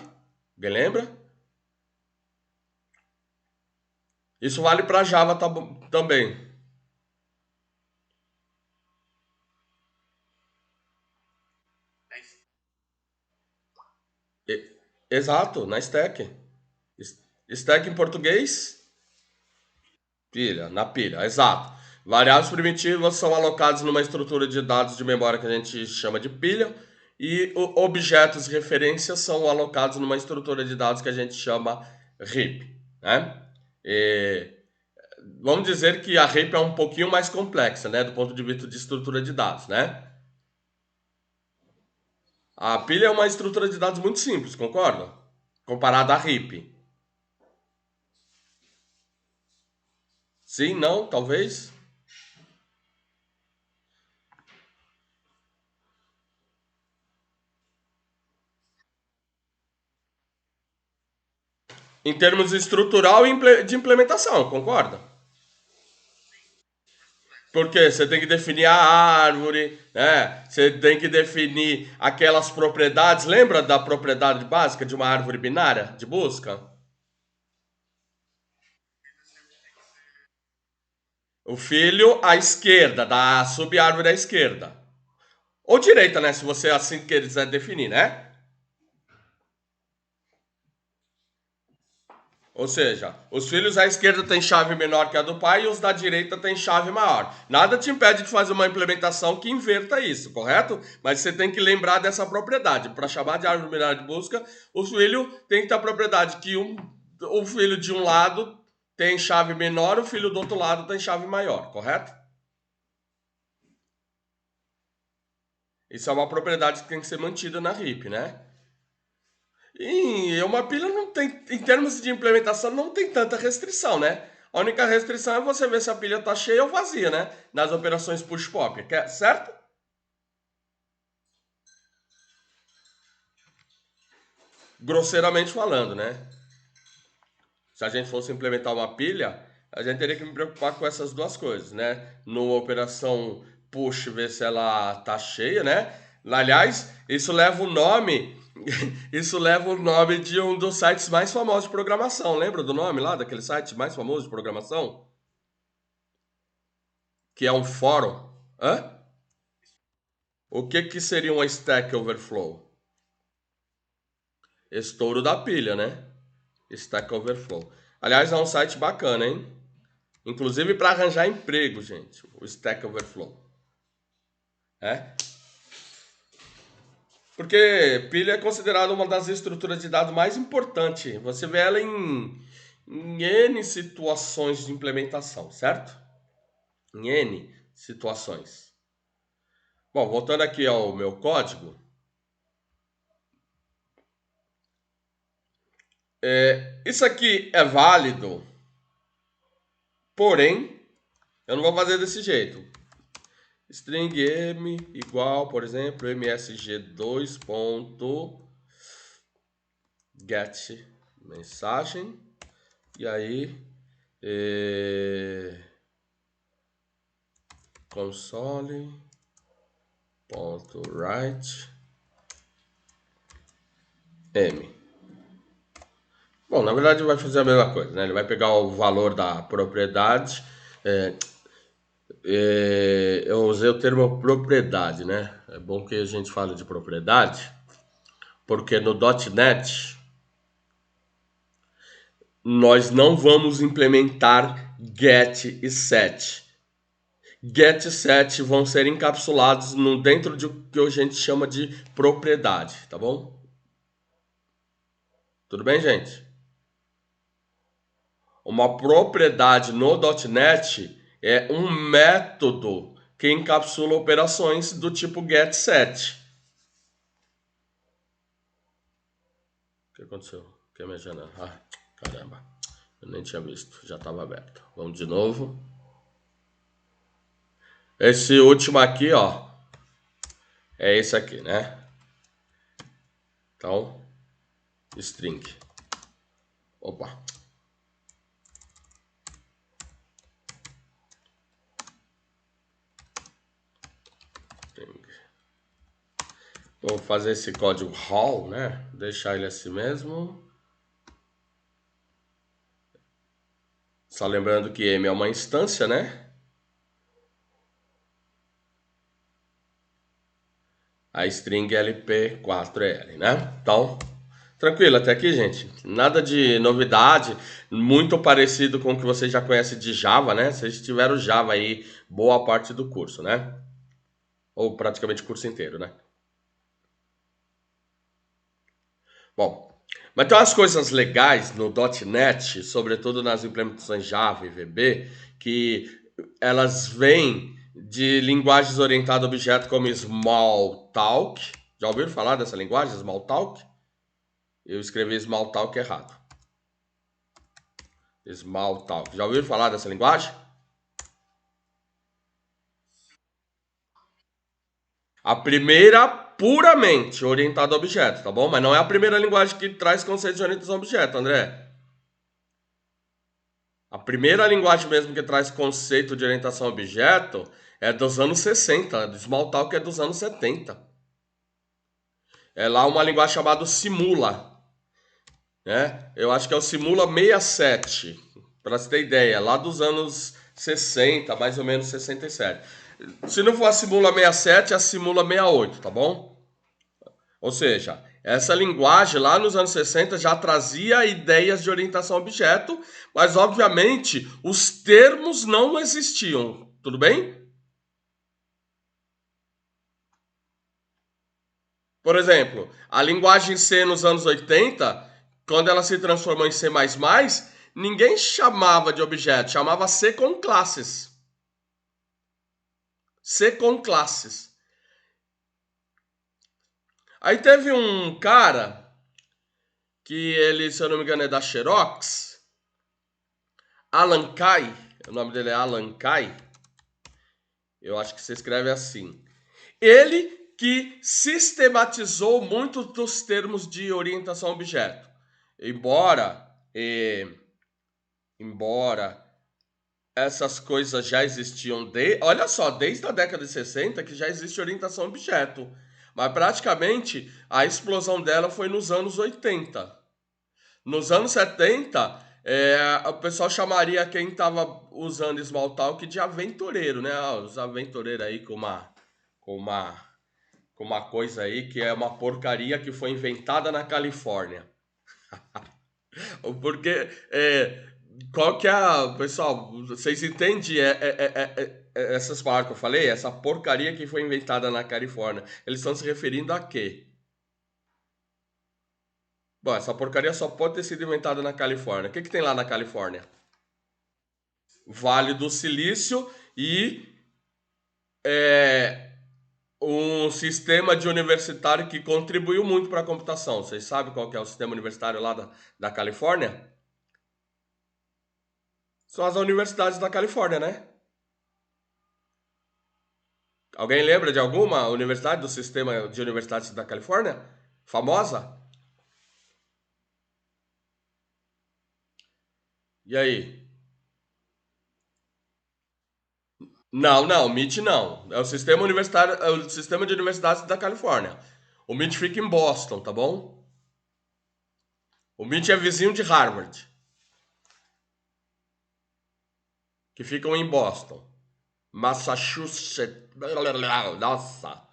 Alguém lembra? Isso vale para Java também. Exato, na stack. Stack em português? Pilha, na pilha, exato. Variáveis primitivas são alocadas numa estrutura de dados de memória que a gente chama de pilha, e objetos de referência são alocados numa estrutura de dados que a gente chama heap, né? E vamos dizer que a heap é um pouquinho mais complexa, né, do ponto de vista de estrutura de dados, né? A pilha é uma estrutura de dados muito simples, concorda? Comparada à heap. Sim, não, talvez? Em termos estrutural e de implementação, concorda? Porque você tem que definir a árvore, né? Você tem que definir aquelas propriedades. Lembra da propriedade básica de uma árvore binária de busca? O filho à esquerda, da sub-árvore à esquerda. Ou direita, né? Se você assim quiser definir, né? Ou seja, os filhos à esquerda têm chave menor que a do pai e os da direita têm chave maior. Nada te impede de fazer uma implementação que inverta isso, correto? Mas você tem que lembrar dessa propriedade. Para chamar de árvore binária de busca, o filho tem que ter a propriedade que o filho de um lado tem chave menor, o filho do outro lado tem chave maior, correto? Isso é uma propriedade que tem que ser mantida na RIP, né? E uma pilha não tem, em termos de implementação, não tem tanta restrição, né? A única restrição é você ver se a pilha tá cheia ou vazia, né? Nas operações push-pop, certo? Grosseiramente falando, né? Se a gente fosse implementar uma pilha, a gente teria que me preocupar com essas duas coisas, né? Numa operação push, ver se ela tá cheia, né? Aliás, isso leva o nome. Isso leva o nome de um dos sites mais famosos de programação. Lembra do nome lá, daquele site mais famoso de programação? Que é um fórum. Hã? O que que seria uma Stack Overflow? Estouro da pilha, né? Stack Overflow. Aliás, é um site bacana, hein? Inclusive para arranjar emprego, gente. O Stack Overflow. É? Porque pilha é considerada uma das estruturas de dados mais importantes. Você vê ela em N situações de implementação, certo? Em N situações. Bom, voltando aqui ao meu código. Isso aqui é válido, porém, eu não vou fazer desse jeito. String m igual, por exemplo, msg2.get mensagem. E aí, console.write m. Bom, na verdade vai fazer a mesma coisa, né? Ele vai pegar o valor da propriedade. Eu usei o termo propriedade, né? É bom que a gente fale de propriedade, porque no .NET nós não vamos implementar get e set. Get e set vão ser encapsulados dentro de o que a gente chama de propriedade, tá bom? Tudo bem, gente? Uma propriedade no .NET é um método que encapsula operações do tipo get set. O que aconteceu? Que é minha janela? Ah, caramba. Eu nem tinha visto, já estava aberto. Vamos de novo. Esse último aqui, ó, é esse aqui, né? Então, string. Opa. Vou fazer esse código HAL, né? Deixar ele assim mesmo. Só lembrando que M é uma instância, né? A string LP4L, né? Então, tranquilo até aqui, gente. Nada de novidade, muito parecido com o que vocês já conhecem de Java, né? Vocês tiveram Java aí boa parte do curso, né? Ou praticamente o curso inteiro, né? Bom, mas tem umas coisas legais no .NET, sobretudo nas implementações Java e VB, que elas vêm de linguagens orientadas a objeto como Smalltalk. Já ouviram falar dessa linguagem, Smalltalk? Eu escrevi Smalltalk errado. Smalltalk. Já ouviram falar dessa linguagem? A primeira puramente orientada a objeto, tá bom? Mas não é a primeira linguagem que traz conceitos de orientação a objeto, André. A primeira linguagem mesmo que traz conceito de orientação a objeto é dos anos 60, do Smalltalk é dos anos 70. É lá uma linguagem chamada Simula, né? Eu acho que é o Simula 67, para você ter ideia, lá dos anos 60, mais ou menos 67. Se não for a Simula 67, a Simula 68, tá bom? Ou seja, essa linguagem lá nos anos 60 já trazia ideias de orientação a objeto, mas obviamente os termos não existiam, tudo bem? Por exemplo, a linguagem C nos anos 80, quando ela se transformou em C++, ninguém chamava de objeto, chamava C com classes. C com classes. Aí teve um cara que ele, se eu não me engano, é da Xerox, Alan Kay, o nome dele é Alan Kay, eu acho que se escreve assim. Ele que sistematizou muito dos termos de orientação a objeto. Embora, embora essas coisas já existiam, olha só, desde a década de 60 que já existe orientação a objeto. Mas praticamente a explosão dela foi nos anos 80. Nos anos 70, o pessoal chamaria quem estava usando Smalltalk de aventureiro, né? Ah, os aventureiros aí com uma, com uma coisa aí que é uma porcaria que foi inventada na Califórnia. Porque, qual que é a... Pessoal, vocês entendem essas palavras que eu falei? Essa porcaria que foi inventada na Califórnia. Eles estão se referindo a quê? Bom, essa porcaria só pode ter sido inventada na Califórnia. O que tem lá na Califórnia? Vale do Silício e é, um sistema de universitário que contribuiu muito para a computação. Vocês sabem qual que é o sistema universitário lá da Califórnia? São as universidades da Califórnia, né? Alguém lembra de alguma universidade do sistema de universidades da Califórnia? Famosa? E aí? Não, não, MIT não. É o sistema universitário, é o sistema de universidades da Califórnia. O MIT fica em Boston, tá bom? O MIT é vizinho de Harvard, que ficam em Boston. Massachusetts. Nossa,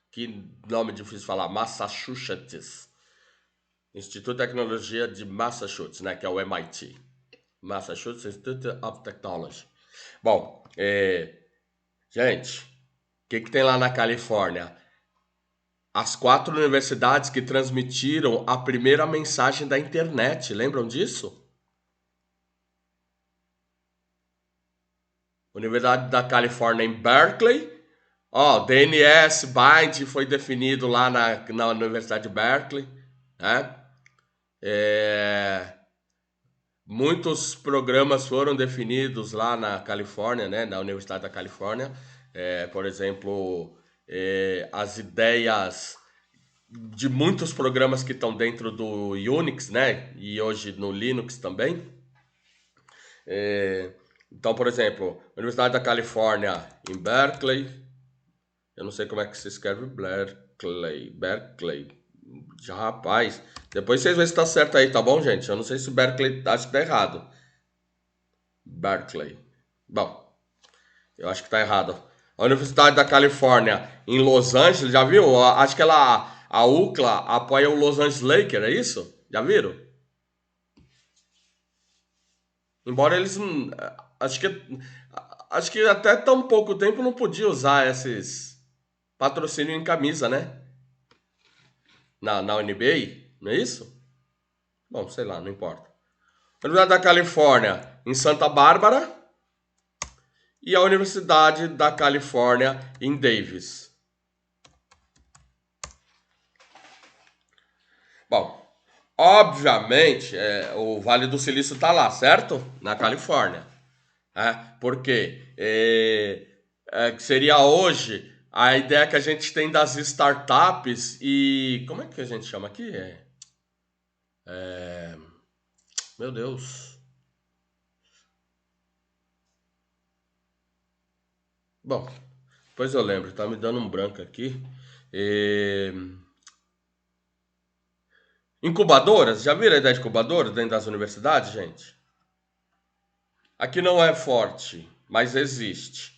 que nome difícil de falar. Massachusetts. Instituto de Tecnologia de Massachusetts, né? Que é o MIT. Massachusetts Institute of Technology. Bom, gente, o que tem lá na Califórnia? As 4 universidades que transmitiram a primeira mensagem da internet, lembram disso? Universidade da Califórnia em Berkeley. Ó, DNS Bind foi definido lá na Universidade de Berkeley, né? Muitos programas foram definidos lá na Califórnia, né? Na Universidade da Califórnia. Por exemplo, as ideias de muitos programas que estão dentro do Unix, né? E hoje no Linux também. Então, por exemplo, Universidade da Califórnia em Berkeley. Eu não sei como é que se escreve Berkeley. Já, rapaz. Depois vocês veem se tá certo aí, tá bom, gente? Eu não sei se Berkeley, acho que tá errado. Berkeley. Bom, eu acho que tá errado. A Universidade da Califórnia em Los Angeles, já viu? Acho que a UCLA apoia o Los Angeles Lakers, é isso? Já viram? Embora eles acho que até tão pouco tempo não podia usar esses patrocínio em camisa, né? Na NBA, não é isso? Bom, sei lá, não importa. A Universidade da Califórnia em Santa Bárbara e a Universidade da Califórnia em Davis. Bom, obviamente, o Vale do Silício está lá, certo? Na Califórnia. Porque seria hoje a ideia que a gente tem das startups e... Como é que a gente chama aqui? Meu Deus. Bom, depois eu lembro, tá me dando um branco aqui. Incubadoras, já viram a ideia de incubadoras dentro das universidades, gente? Aqui não é forte, mas existe.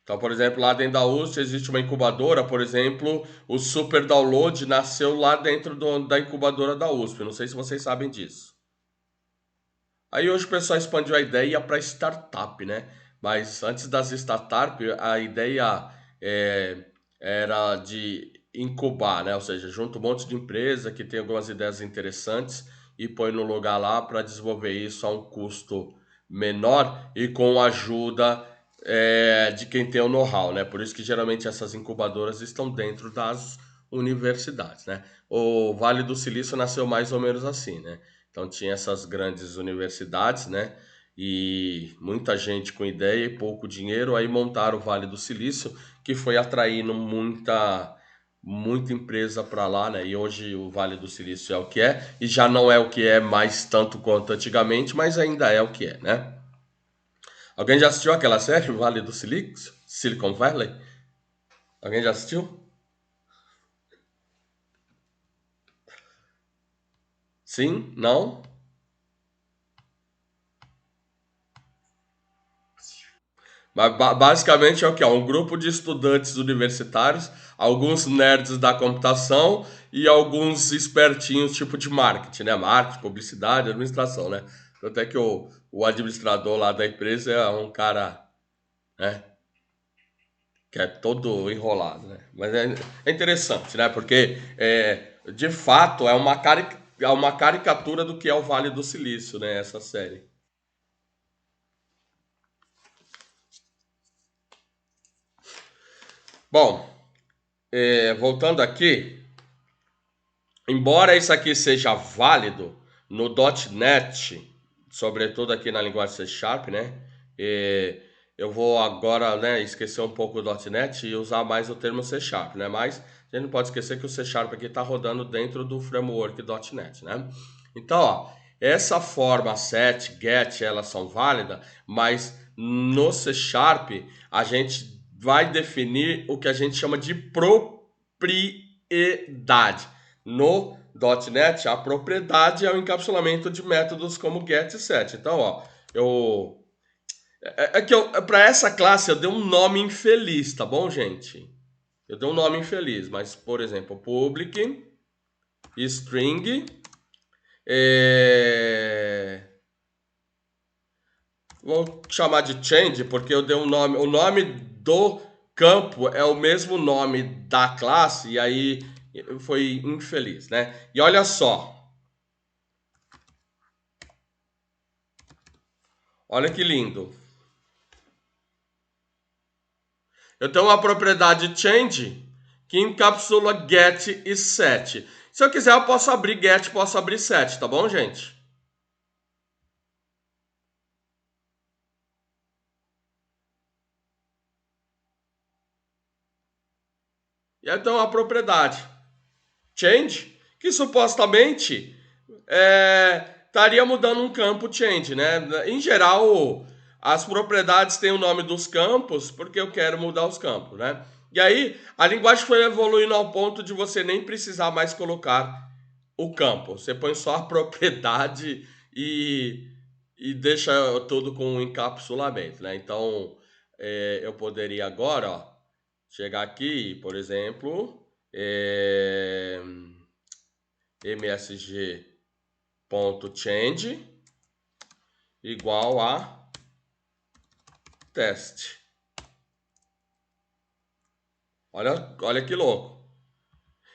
Então, por exemplo, lá dentro da USP existe uma incubadora, por exemplo, o Super Download nasceu lá dentro da incubadora da USP. Não sei se vocês sabem disso. Aí hoje o pessoal expandiu a ideia para startup, né? Mas antes das startups, a ideia é, era de incubar, né? Ou seja, junta um monte de empresa que tem algumas ideias interessantes e põe no lugar lá para desenvolver isso a um custo menor e com a ajuda de quem tem o know-how, né? Por isso que geralmente essas incubadoras estão dentro das universidades, né? O Vale do Silício nasceu mais ou menos assim, né? Então tinha essas grandes universidades, né? E muita gente com ideia e pouco dinheiro, aí montaram o Vale do Silício, que foi atraindo muita empresa para lá, né? E hoje o Vale do Silício é o que é, e já não é o que é mais tanto quanto antigamente, mas ainda é o que é, né? Alguém já assistiu aquela série, o Vale do Silício? Silicon Valley? Alguém já assistiu? Sim? Não? Mas basicamente é o que? É um grupo de estudantes universitários, alguns nerds da computação e alguns espertinhos tipo de marketing, né? Marketing, publicidade, administração, né? Até que o administrador lá da empresa é um cara, né? Que é todo enrolado, né? Mas é interessante, né? Porque de fato é uma caricatura do que é o Vale do Silício, né? Essa série. Bom, voltando aqui, embora isso aqui seja válido no .NET, sobretudo aqui na linguagem C Sharp, né? Eu vou agora, né, esquecer um pouco o .NET e usar mais o termo C Sharp, né? Mas a gente não pode esquecer que o C Sharp aqui está rodando dentro do framework .NET, né? Então, ó, essa forma set, get, elas são válidas, mas no C Sharp a gente vai definir o que a gente chama de propriedade. No .NET, a propriedade é o encapsulamento de métodos como get e set. Então, ó, para essa classe eu dei um nome infeliz, tá bom, gente? Eu dei um nome infeliz, mas, por exemplo, public, string, vou chamar de change, porque eu dei um nome, o nome do campo é o mesmo nome da classe, e aí foi infeliz, né? E olha só, olha que lindo. Eu tenho uma propriedade change que encapsula get e set. Se eu quiser, eu posso abrir get, posso abrir set, tá bom, gente? E aí eu tenho uma propriedade change que supostamente estaria mudando um campo change, né? Em geral, as propriedades têm o nome dos campos porque eu quero mudar os campos, né? E aí, a linguagem foi evoluindo ao ponto de você nem precisar mais colocar o campo. Você põe só a propriedade e deixa tudo com um encapsulamento, né? Então, eu poderia agora, ó, chegar aqui, por exemplo, msg.change igual a teste. Olha que louco.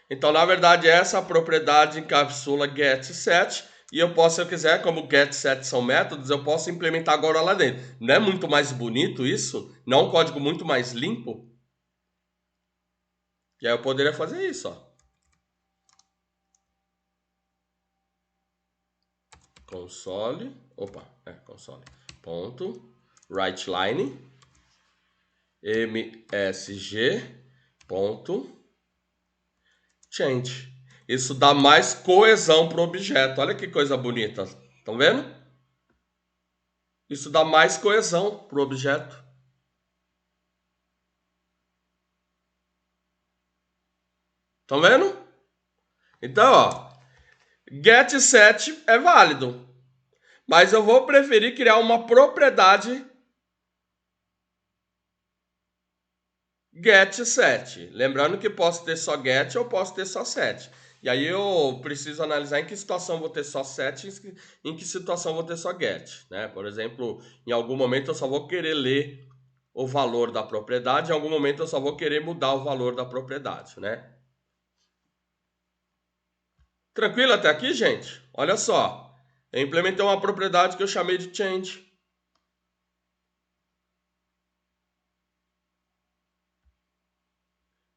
Então, na verdade, essa propriedade encapsula get e set. E eu posso, se eu quiser, como get e set são métodos, eu posso implementar agora lá dentro. Não é muito mais bonito isso? Não é um código muito mais limpo? E aí eu poderia fazer isso, ó. Console. Ponto, writeline, msg, ponto, change. Isso dá mais coesão para o objeto. Olha que coisa bonita. Estão vendo? Isso dá mais coesão para o objeto. Estão vendo? Então, ó, get set é válido. Mas eu vou preferir criar uma propriedade get set. Lembrando que posso ter só get ou posso ter só set. E aí eu preciso analisar em que situação vou ter só set e em que situação vou ter só get, né? Por exemplo, em algum momento eu só vou querer ler o valor da propriedade, em algum momento eu só vou querer mudar o valor da propriedade, né? Tranquilo até aqui, gente? Olha só, eu implementei uma propriedade que eu chamei de change.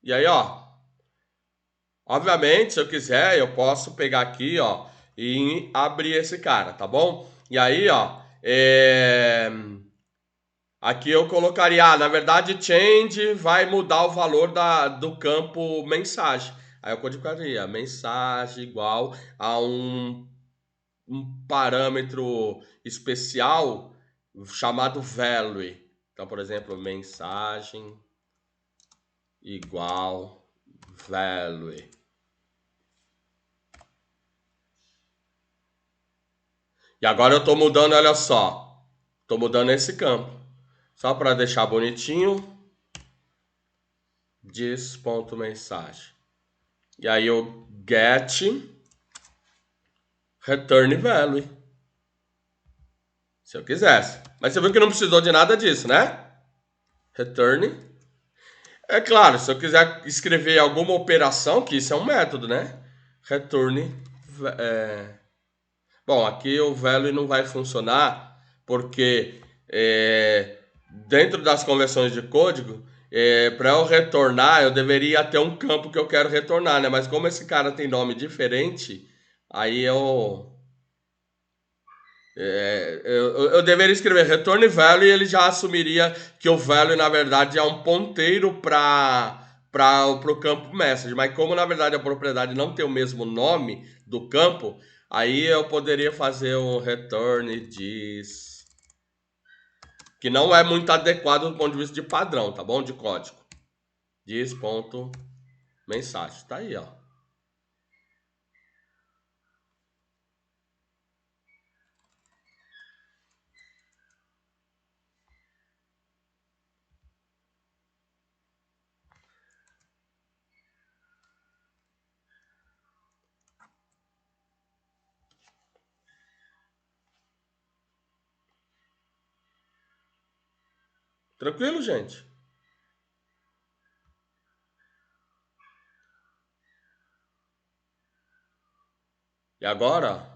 E aí, ó, obviamente, se eu quiser, eu posso pegar aqui, ó, e abrir esse cara, tá bom? E aí, ó, aqui eu colocaria, na verdade, change vai mudar o valor do campo mensagem. Aí eu codificaria mensagem igual a um parâmetro especial chamado value. Então, por exemplo, mensagem igual value. E agora eu estou mudando, olha só. Estou mudando esse campo. Só para deixar bonitinho. Dis.mensagem. E aí eu get return value. Se eu quisesse. Mas você viu que não precisou de nada disso, né? Return. É claro, se eu quiser escrever alguma operação, que isso é um método, né? Return. Bom, aqui o value não vai funcionar porque dentro das conversões de código, para eu retornar, eu deveria ter um campo que eu quero retornar, né? Mas como esse cara tem nome diferente, aí eu deveria escrever return value e ele já assumiria que o value, na verdade, é um ponteiro para o campo message. Mas como, na verdade, a propriedade não tem o mesmo nome do campo, aí eu poderia fazer um return dis, que não é muito adequado do ponto de vista de padrão, tá bom? De código. Dis.mensagem. Tá aí, ó. Tranquilo, gente? E agora,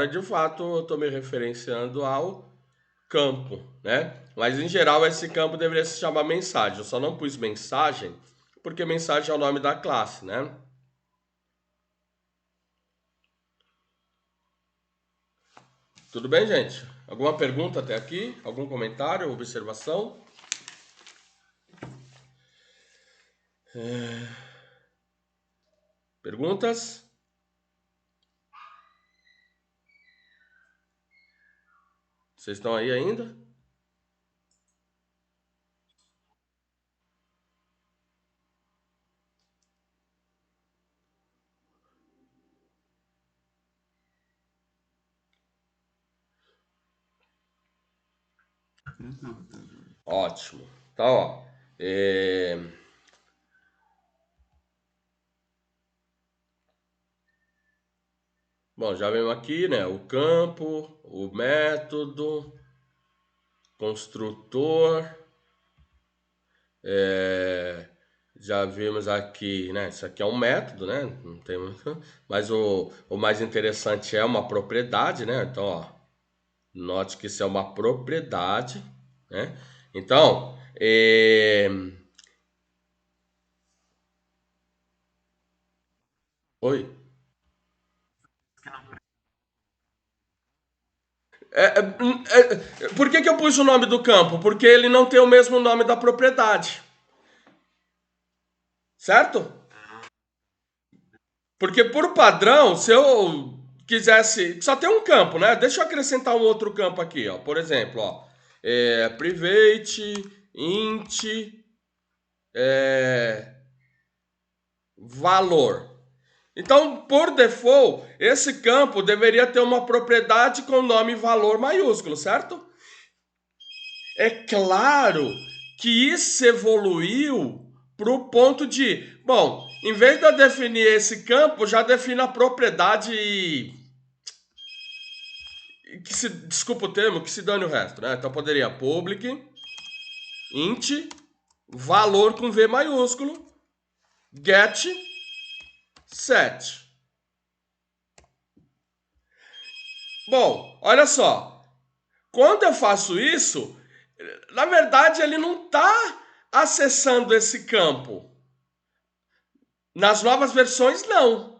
de fato eu estou me referenciando ao campo, né? Mas em geral esse campo deveria se chamar mensagem. Eu só não pus mensagem porque mensagem é o nome da classe, né? Tudo bem, gente? Alguma pergunta até aqui? Algum comentário, observação? Perguntas? Vocês estão aí ainda? Ótimo. Então, ó, bom, já vimos aqui, né? O campo, o método, construtor. Já vimos aqui, né? Isso aqui é um método, né? Não tem muito. Mas o mais interessante é uma propriedade, né? Então, ó, note que isso é uma propriedade, né? Então, oi. Por que eu pus o nome do campo? Porque ele não tem o mesmo nome da propriedade, certo? Porque por padrão, se eu quisesse, só tem um campo, né? Deixa eu acrescentar um outro campo aqui, ó. Por exemplo, ó, private int valor. Então, por default, esse campo deveria ter uma propriedade com nome e valor maiúsculo, certo? É claro que isso evoluiu para o ponto de, bom, em vez de eu definir esse campo, já defino a propriedade que se, desculpa o termo, que se dane o resto, né? Então poderia public int valor com V maiúsculo get set. Bom, olha só. Quando eu faço isso, na verdade ele não está acessando esse campo. Nas novas versões, não.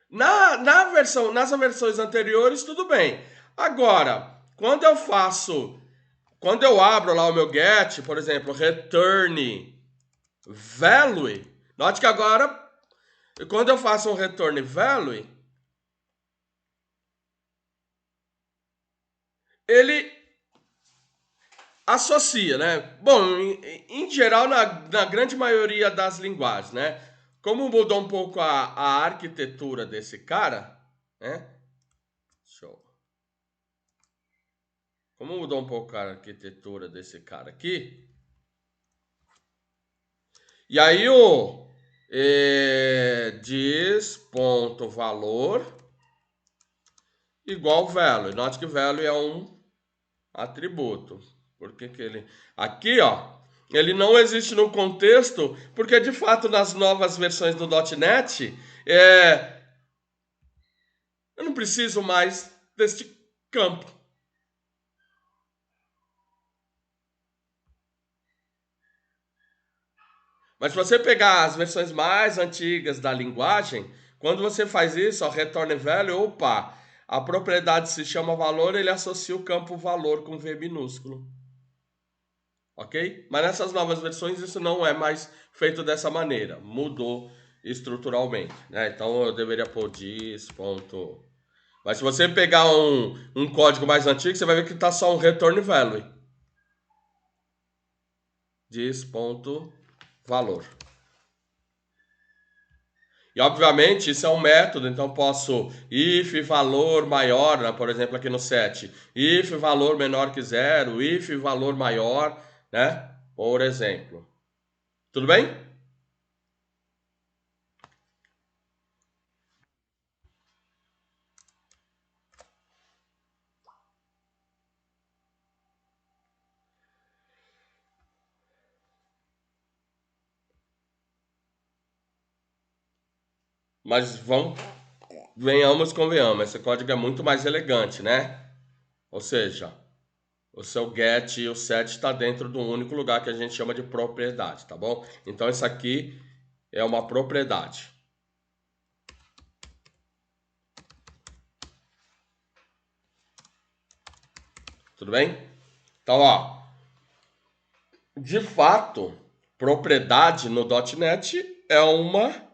Nas versões anteriores, tudo bem. Agora, quando eu abro lá o meu get, por exemplo, return value, note que agora, quando eu faço um return value, ele associa, né? Bom, em geral, na grande maioria das linguagens, né? Como mudou um pouco a arquitetura desse cara, né? Show. Como mudou um pouco a arquitetura desse cara aqui, e aí o diz.valor igual value. Note que value é um atributo. Por que ele... Aqui, ó, ele não existe no contexto, porque de fato nas novas versões do .NET, eu não preciso mais deste campo. Mas se você pegar as versões mais antigas da linguagem, quando você faz isso, ó, return value, opa, a propriedade se chama valor, ele associa o campo valor com V minúsculo. Ok? Mas nessas novas versões isso não é mais feito dessa maneira, mudou estruturalmente, né? Então eu deveria pôr this. Mas se você pegar um código mais antigo, você vai ver que está só um return value. This.valor. E obviamente isso é um método, então posso if valor maior, né, por exemplo aqui no set, if valor menor que zero, if valor maior, né? Por exemplo. Tudo bem? Mas venhamos, convenhamos, esse código é muito mais elegante, né? Ou seja, o seu get e o set está dentro de um único lugar que a gente chama de propriedade, tá bom? Então isso aqui é uma propriedade. Tudo bem? Então, ó, de fato, propriedade no .NET é uma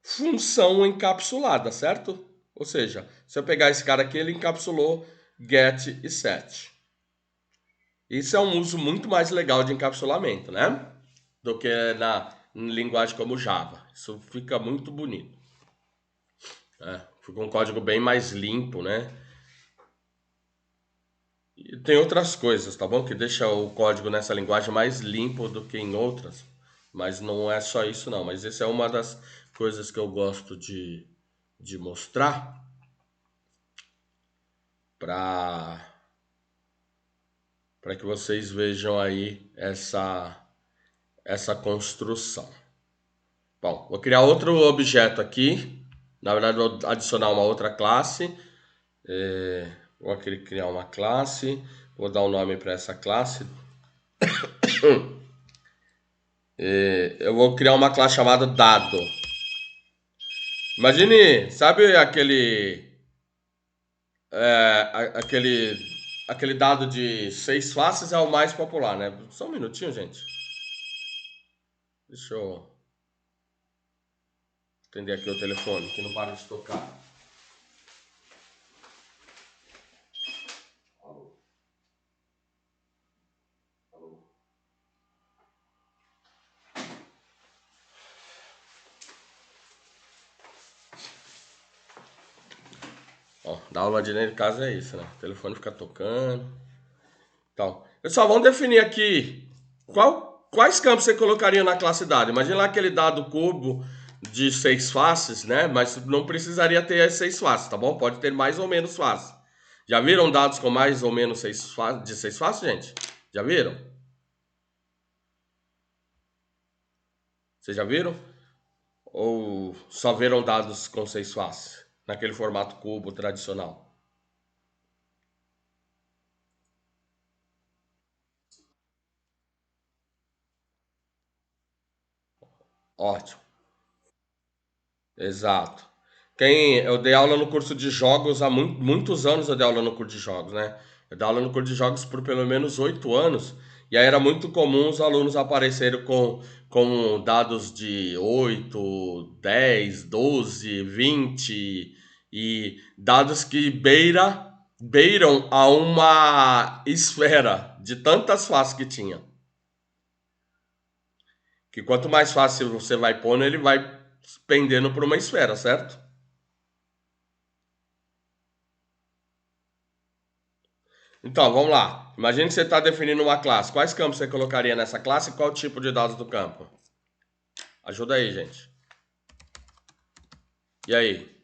função encapsulada, certo? Ou seja, se eu pegar esse cara aqui, ele encapsulou get e set. Isso é um uso muito mais legal de encapsulamento, né? Do que na linguagem como Java. Isso fica muito bonito. Fica um código bem mais limpo, né? E tem outras coisas, tá bom? Que deixa o código nessa linguagem mais limpo do que em outras. Mas não é só isso, não. Mas essa é uma das coisas que eu gosto de mostrar para que vocês vejam aí essa construção. Bom, vou criar outro objeto aqui. Na verdade, vou adicionar uma outra classe. Vou criar uma classe. Vou dar um nome para essa classe. Eu vou criar uma classe chamada dado. Imagine, sabe aquele dado de 6 faces é o mais popular, né? Só um minutinho, gente. Deixa eu atender aqui o telefone, que não para de tocar. Ó, dar aula de dentro de casa é isso, né? O telefone fica tocando. Então, pessoal, vamos definir aqui quais campos você colocaria na classe dado. Imagina lá aquele dado cubo de 6 faces, né? Mas não precisaria ter as 6 faces, tá bom? Pode ter mais ou menos faces. Já viram dados com mais ou menos 6 faces, de 6 faces, gente? Já viram? Vocês já viram? Ou só viram dados com 6 faces? Naquele formato cubo tradicional? Ótimo. Exato. Eu dei aula no curso de jogos há muitos anos, eu dei aula no curso de jogos, né? Eu dei aula no curso de jogos por pelo menos 8 anos, e aí era muito comum os alunos aparecerem com dados de 8, 10, 12, 20 e dados que beiram a uma esfera de tantas faces que tinha. Que quanto mais fácil você vai pondo, ele vai pendendo para uma esfera, certo? Então, vamos lá. Imagine que você está definindo uma classe. Quais campos você colocaria nessa classe e qual tipo de dados do campo? Ajuda aí, gente. E aí?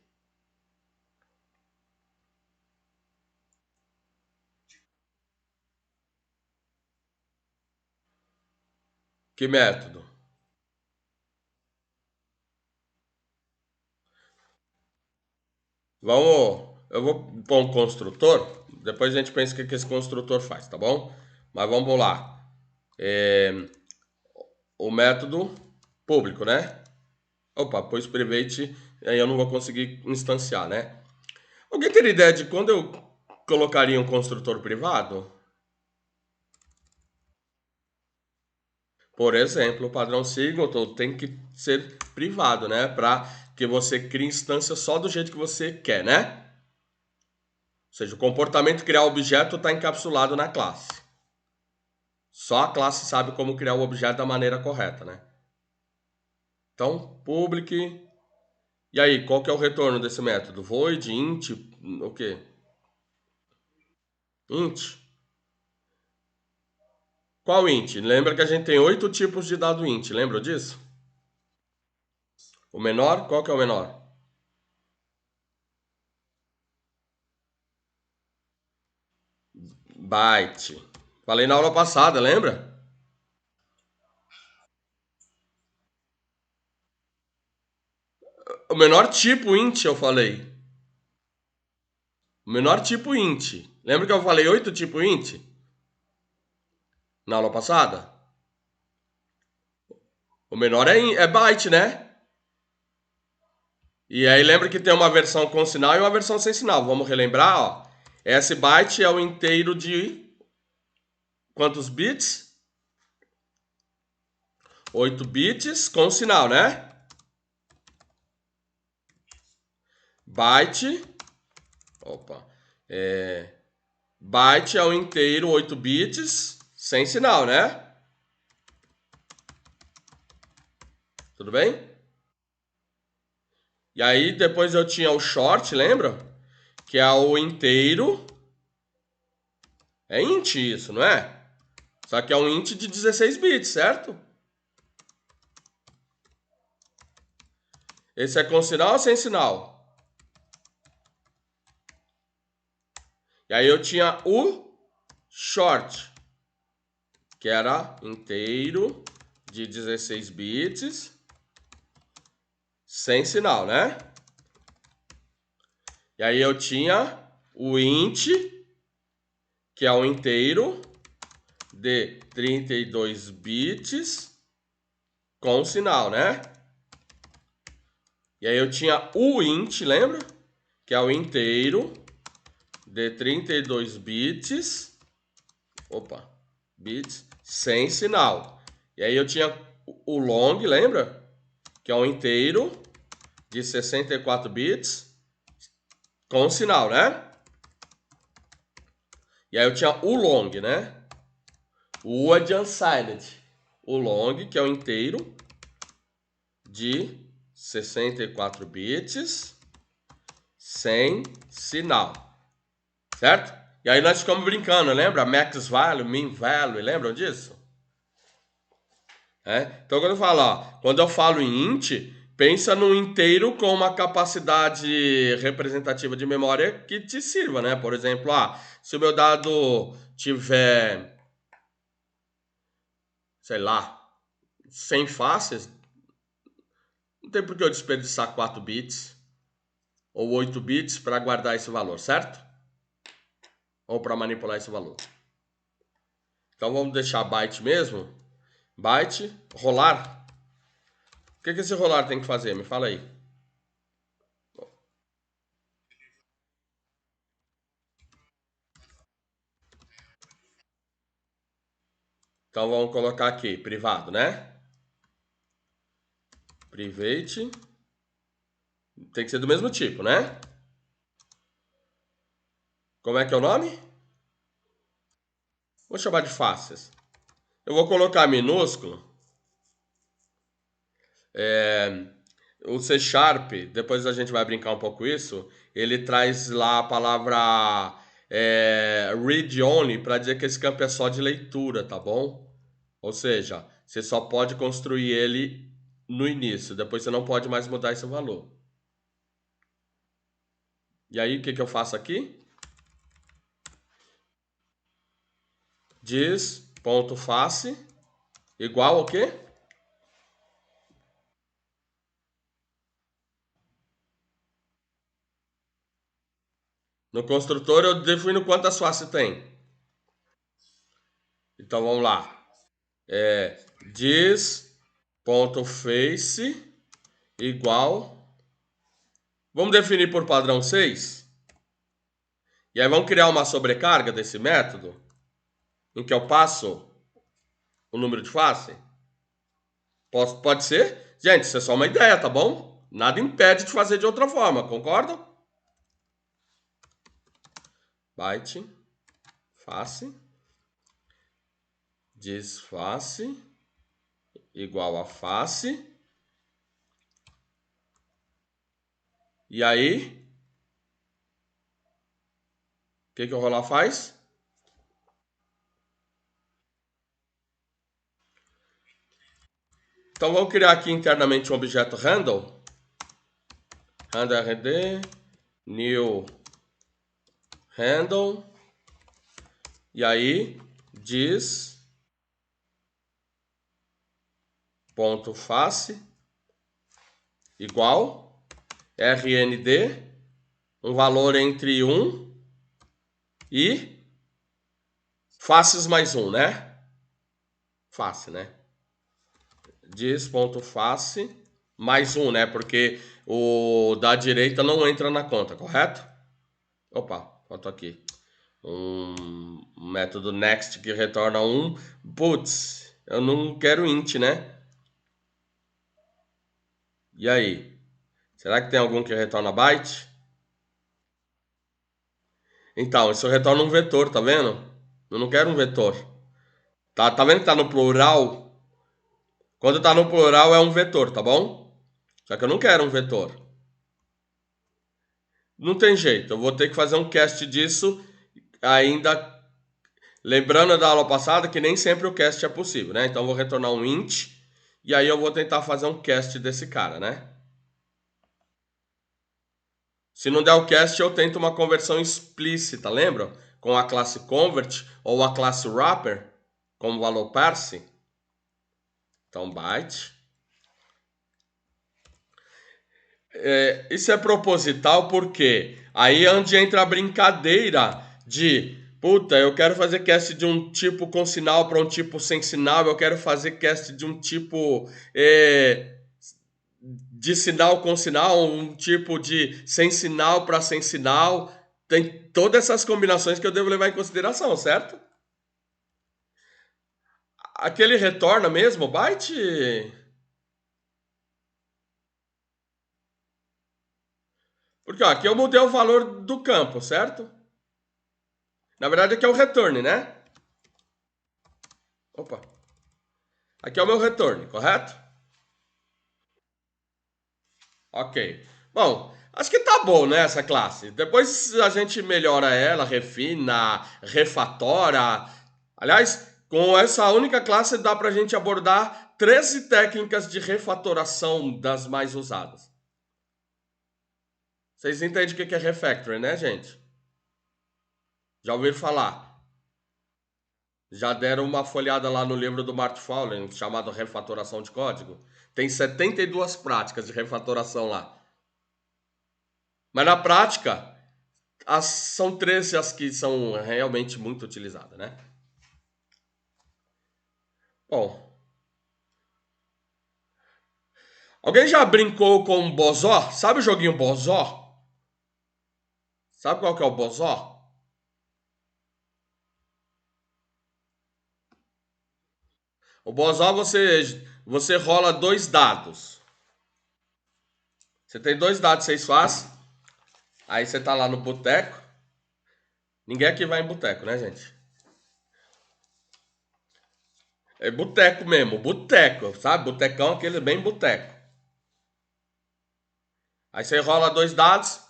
Que método? Eu vou pôr um construtor. Depois a gente pensa o que esse construtor faz, tá bom? Mas vamos lá. O método público, né? Opa, pois private, aí eu não vou conseguir instanciar, né? Alguém tem ideia de quando eu colocaria um construtor privado? Por exemplo, o padrão Singleton tem que ser privado, né? Para que você crie instância só do jeito que você quer, né? Ou seja, o comportamento criar objeto está encapsulado na classe. Só a classe sabe como criar o objeto da maneira correta, né? Então, public. E aí, qual que é o retorno desse método? Void, int, o quê? Int. Qual int? Lembra que a gente tem 8 tipos de dado int, lembra disso? O menor, qual que é o menor? Byte. Falei na aula passada, lembra? O menor tipo int, eu falei. O menor tipo int. Lembra que eu falei 8 tipo int? Na aula passada? O menor é byte, né? E aí lembra que tem uma versão com sinal e uma versão sem sinal. Vamos relembrar, ó. Esse byte é o inteiro de quantos bits? 8 bits com sinal, né? Byte. Opa. É, byte é o inteiro 8 bits sem sinal, né? Tudo bem? E aí depois eu tinha o short, lembra? Que é o inteiro. É int isso, não é? Só que é um int de 16 bits, certo? Esse é com sinal ou sem sinal? E aí eu tinha o short, que era inteiro de 16 bits sem sinal, né? E aí eu tinha o int, que é o inteiro de 32 bits com sinal, né? E aí eu tinha o int, lembra? Que é o inteiro de 32 bits, bits sem sinal. E aí eu tinha o long, lembra? Que é um inteiro de 64 bits com sinal, né? E aí eu tinha o long, né? O unsigned. O long, que é o inteiro de 64 bits sem sinal, certo? E aí nós ficamos brincando, lembra? Max value, min value, lembram disso? Então quando eu falo, ó, quando eu falo em int, pensa num inteiro com uma capacidade representativa de memória que te sirva, né? Por exemplo, se o meu dado tiver, sei lá, 100 faces, não tem por que eu desperdiçar 4 bits ou 8 bits para guardar esse valor, certo? Ou para manipular esse valor. Então vamos deixar byte mesmo. Byte, rolar. O que esse rolar tem que fazer? Me fala aí. Então vamos colocar aqui, privado, né? Private. Tem que ser do mesmo tipo, né? Como é que é o nome? Vou chamar de faces. Eu vou colocar minúsculo. O C Sharp, depois a gente vai brincar um pouco isso, ele traz lá a palavra read only para dizer que esse campo é só de leitura, tá bom? Ou seja, você só pode construir ele no início, depois você não pode mais mudar esse valor. E aí, o que eu faço aqui? Diz.face igual ao quê? No construtor eu defino quantas faces tem. Então vamos lá. Diz.face igual. Vamos definir por padrão 6. E aí vamos criar uma sobrecarga desse método, em que eu passo o número de face. Pode ser? Gente, isso é só uma ideia, tá bom? Nada impede de fazer de outra forma, concordam? Byte, face, desface, igual a face. E aí, o que o rolar faz? Então vamos criar aqui internamente um objeto handle. Handle rd, new handle. E aí, diz ponto face igual rnd, um valor entre 1 e faces mais 1, né? Face, né? Diz.face mais 1, né? Porque o da direita não entra na conta, correto? Opa, faltou aqui. Um método next que retorna 1. Putz, eu não quero int, né? E aí? Será que tem algum que retorna byte? Então, isso retorna um vetor, tá vendo? Eu não quero um vetor. Tá vendo que tá no plural? Quando tá no plural é um vetor, tá bom? Só que eu não quero um vetor. Não tem jeito, eu vou ter que fazer um cast disso ainda. Lembrando da aula passada que nem sempre o cast é possível, né? Então eu vou retornar um int e aí eu vou tentar fazer um cast desse cara, né? Se não der o cast, eu tento uma conversão explícita, lembra? Com a classe convert ou a classe wrapper como valor parse. Então byte. Isso é proposital porque aí é onde entra a brincadeira de puta, eu quero fazer cast de um tipo com sinal para um tipo sem sinal, eu quero fazer cast de um tipo de sinal com sinal, um tipo de sem sinal para sem sinal. Tem todas essas combinações que eu devo levar em consideração, certo? Aquele retorna mesmo, byte? Porque ó, aqui eu mudei o valor do campo, certo? Na verdade aqui é o return, né? Opa. Aqui é o meu return, correto? Ok. Bom, Acho que tá bom, né, essa classe. Depois a gente melhora ela, refina, refatora. Aliás, com essa única classe dá pra gente abordar 13 técnicas de refatoração das mais usadas. Vocês entendem o que é refactoring, né, gente? Já ouviram falar? Já deram uma folhada lá no livro do Martin Fowler, chamado Refatoração de Código? Tem 72 práticas de refatoração lá. Mas na prática, são 13 as que são realmente muito utilizadas, né? Bom, alguém já brincou com Bozó? Sabe o joguinho Bozó? Sabe qual que é o Bozó? O Bozó você rola 2 dados. Você tem 2 dados, 6 faces. Aí você tá lá no boteco. Ninguém aqui vai em boteco, né, gente? É boteco mesmo, boteco, sabe? Botecão, aquele bem boteco. Aí você rola 2 dados.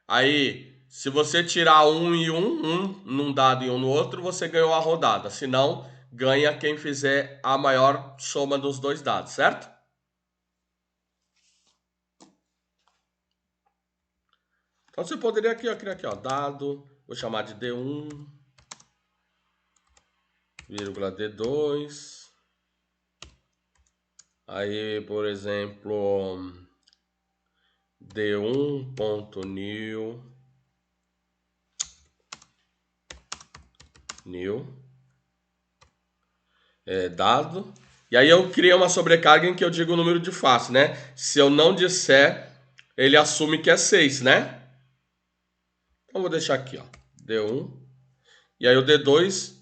Aí, se você tirar um num dado e um no outro, você ganhou a rodada. Se não, ganha quem fizer a maior soma dos 2 dados, certo? Então você poderia aqui, ó, criar aqui, ó, dado, vou chamar de D1, vírgula D2. Aí, por exemplo, D1.new dado. E aí eu criei uma sobrecarga em que eu digo o número de face, né? Se eu não disser, ele assume que é 6, né? Então vou deixar aqui, ó, D1. E aí o D2,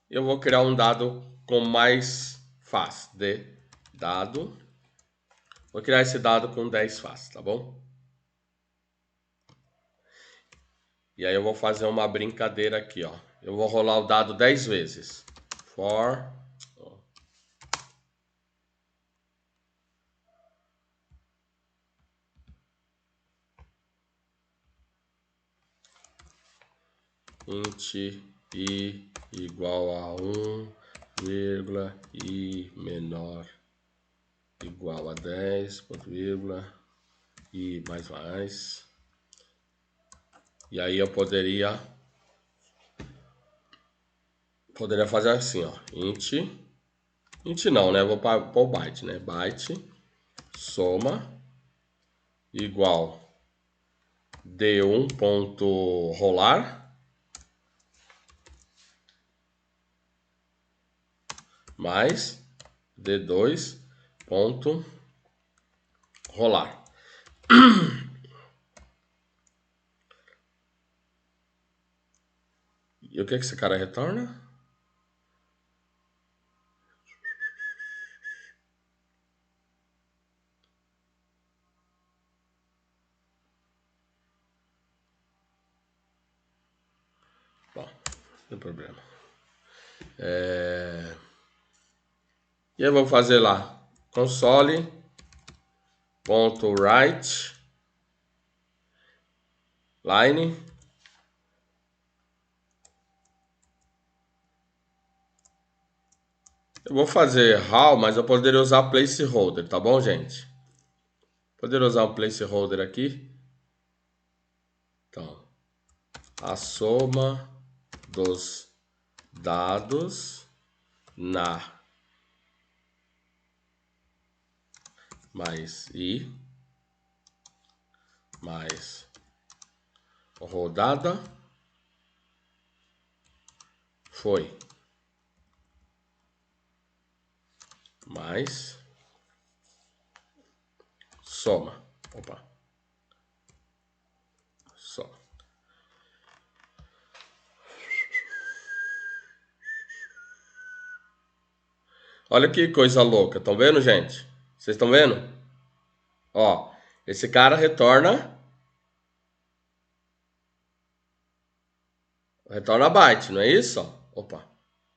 eu vou criar um dado com mais face. Dado. Vou criar esse dado com 10 faces, tá bom? E aí eu vou fazer uma brincadeira aqui, ó. Eu vou rolar o dado 10 vezes. For int i igual a 1, vírgula i menor igual a 10, ponto vírgula i mais. E aí eu poderia fazer assim, ó, int não, né? Vou pôr byte, né? Byte soma igual d1 ponto rolar mais d2 ponto rolar. E o que esse cara retorna? Bom, não tem problema. E eu vou fazer lá console.write line eu vou fazer how, mas eu poderia usar placeholder, tá bom, gente? Poderia usar um placeholder aqui. Então, a soma dos dados na mais i mais rodada foi mais soma. Opa. Soma. Olha que coisa louca. Estão vendo, gente? Vocês estão vendo? Ó, esse cara retorna byte, não é isso? Opa.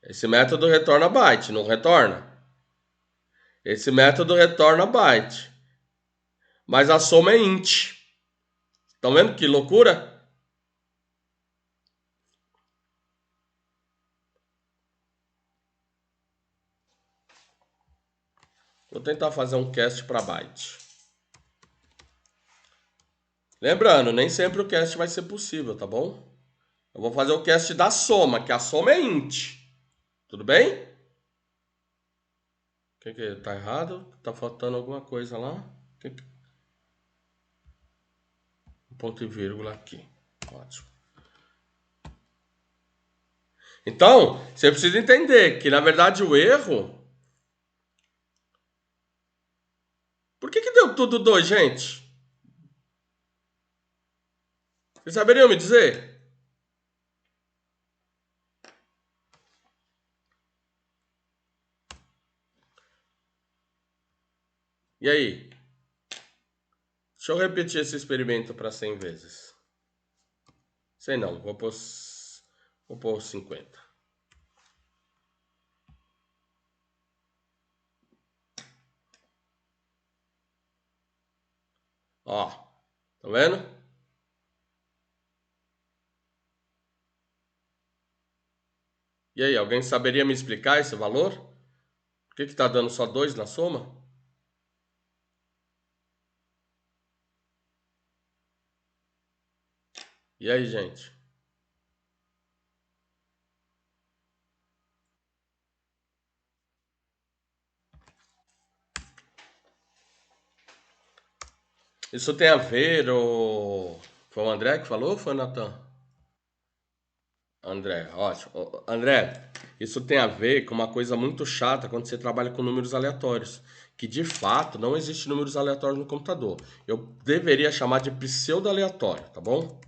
Esse método retorna byte, não retorna? Esse método retorna byte. Mas a soma é int. Estão vendo que loucura? Vou tentar fazer um cast para byte. Lembrando, nem sempre o cast vai ser possível, tá bom? Eu vou fazer o cast da soma, que a soma é int. Tudo bem? O que tá errado? Tá faltando alguma coisa lá? Um ponto e vírgula aqui. Ótimo. Então, você precisa entender que, na verdade, o erro... Por que deu tudo 2, gente? Vocês saberiam me dizer? E aí? Deixa eu repetir esse experimento para 100 vezes. Sei não, vou pôr 50. Ó, tá vendo? E aí, alguém saberia me explicar esse valor? Por que tá dando só 2 na soma? E aí, gente? Isso tem a ver, foi o André que falou ou foi o Natan? André, ótimo. André, isso tem a ver com uma coisa muito chata quando você trabalha com números aleatórios, que de fato não existe números aleatórios no computador. Eu deveria chamar de pseudo-aleatório, tá bom?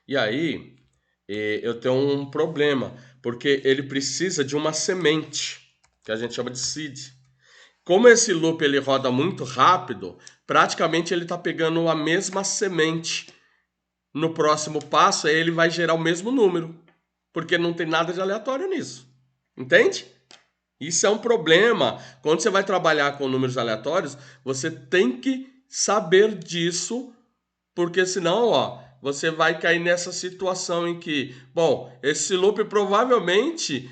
E aí, eu tenho um problema, porque ele precisa de uma semente, que a gente chama de seed. Como esse loop ele roda muito rápido, praticamente ele está pegando a mesma semente. No próximo passo, ele vai gerar o mesmo número, porque não tem nada de aleatório nisso. Entende? Isso é um problema. Quando você vai trabalhar com números aleatórios, você tem que saber disso, porque senão, ó, você vai cair nessa situação em que, bom, esse loop provavelmente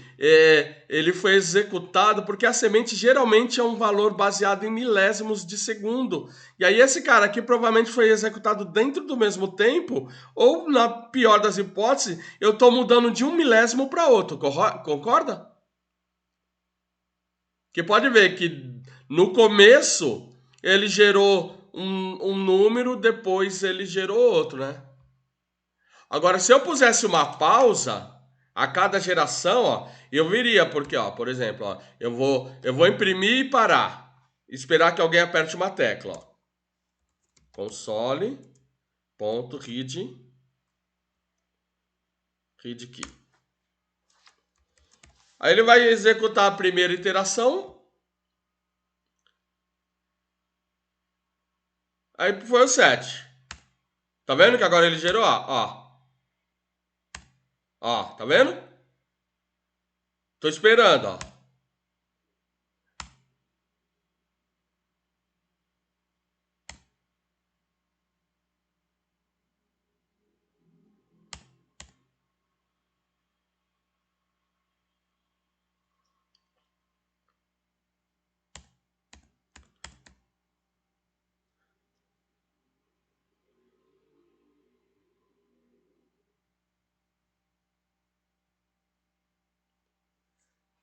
ele foi executado porque a semente geralmente é um valor baseado em milésimos de segundo. E aí esse cara aqui provavelmente foi executado dentro do mesmo tempo, ou na pior das hipóteses, eu estou mudando de um milésimo para outro. Concorda? Que pode ver que no começo ele gerou um número, depois ele gerou outro, né? Agora, se eu pusesse uma pausa a cada geração, ó, eu viria, porque, ó, por exemplo, ó, eu vou imprimir e parar. Esperar que alguém aperte uma tecla, ó. Console.read key. Aí ele vai executar a primeira iteração. Aí foi o 7. Tá vendo que agora ele gerou, ó. Ó, tá vendo? Tô esperando, ó.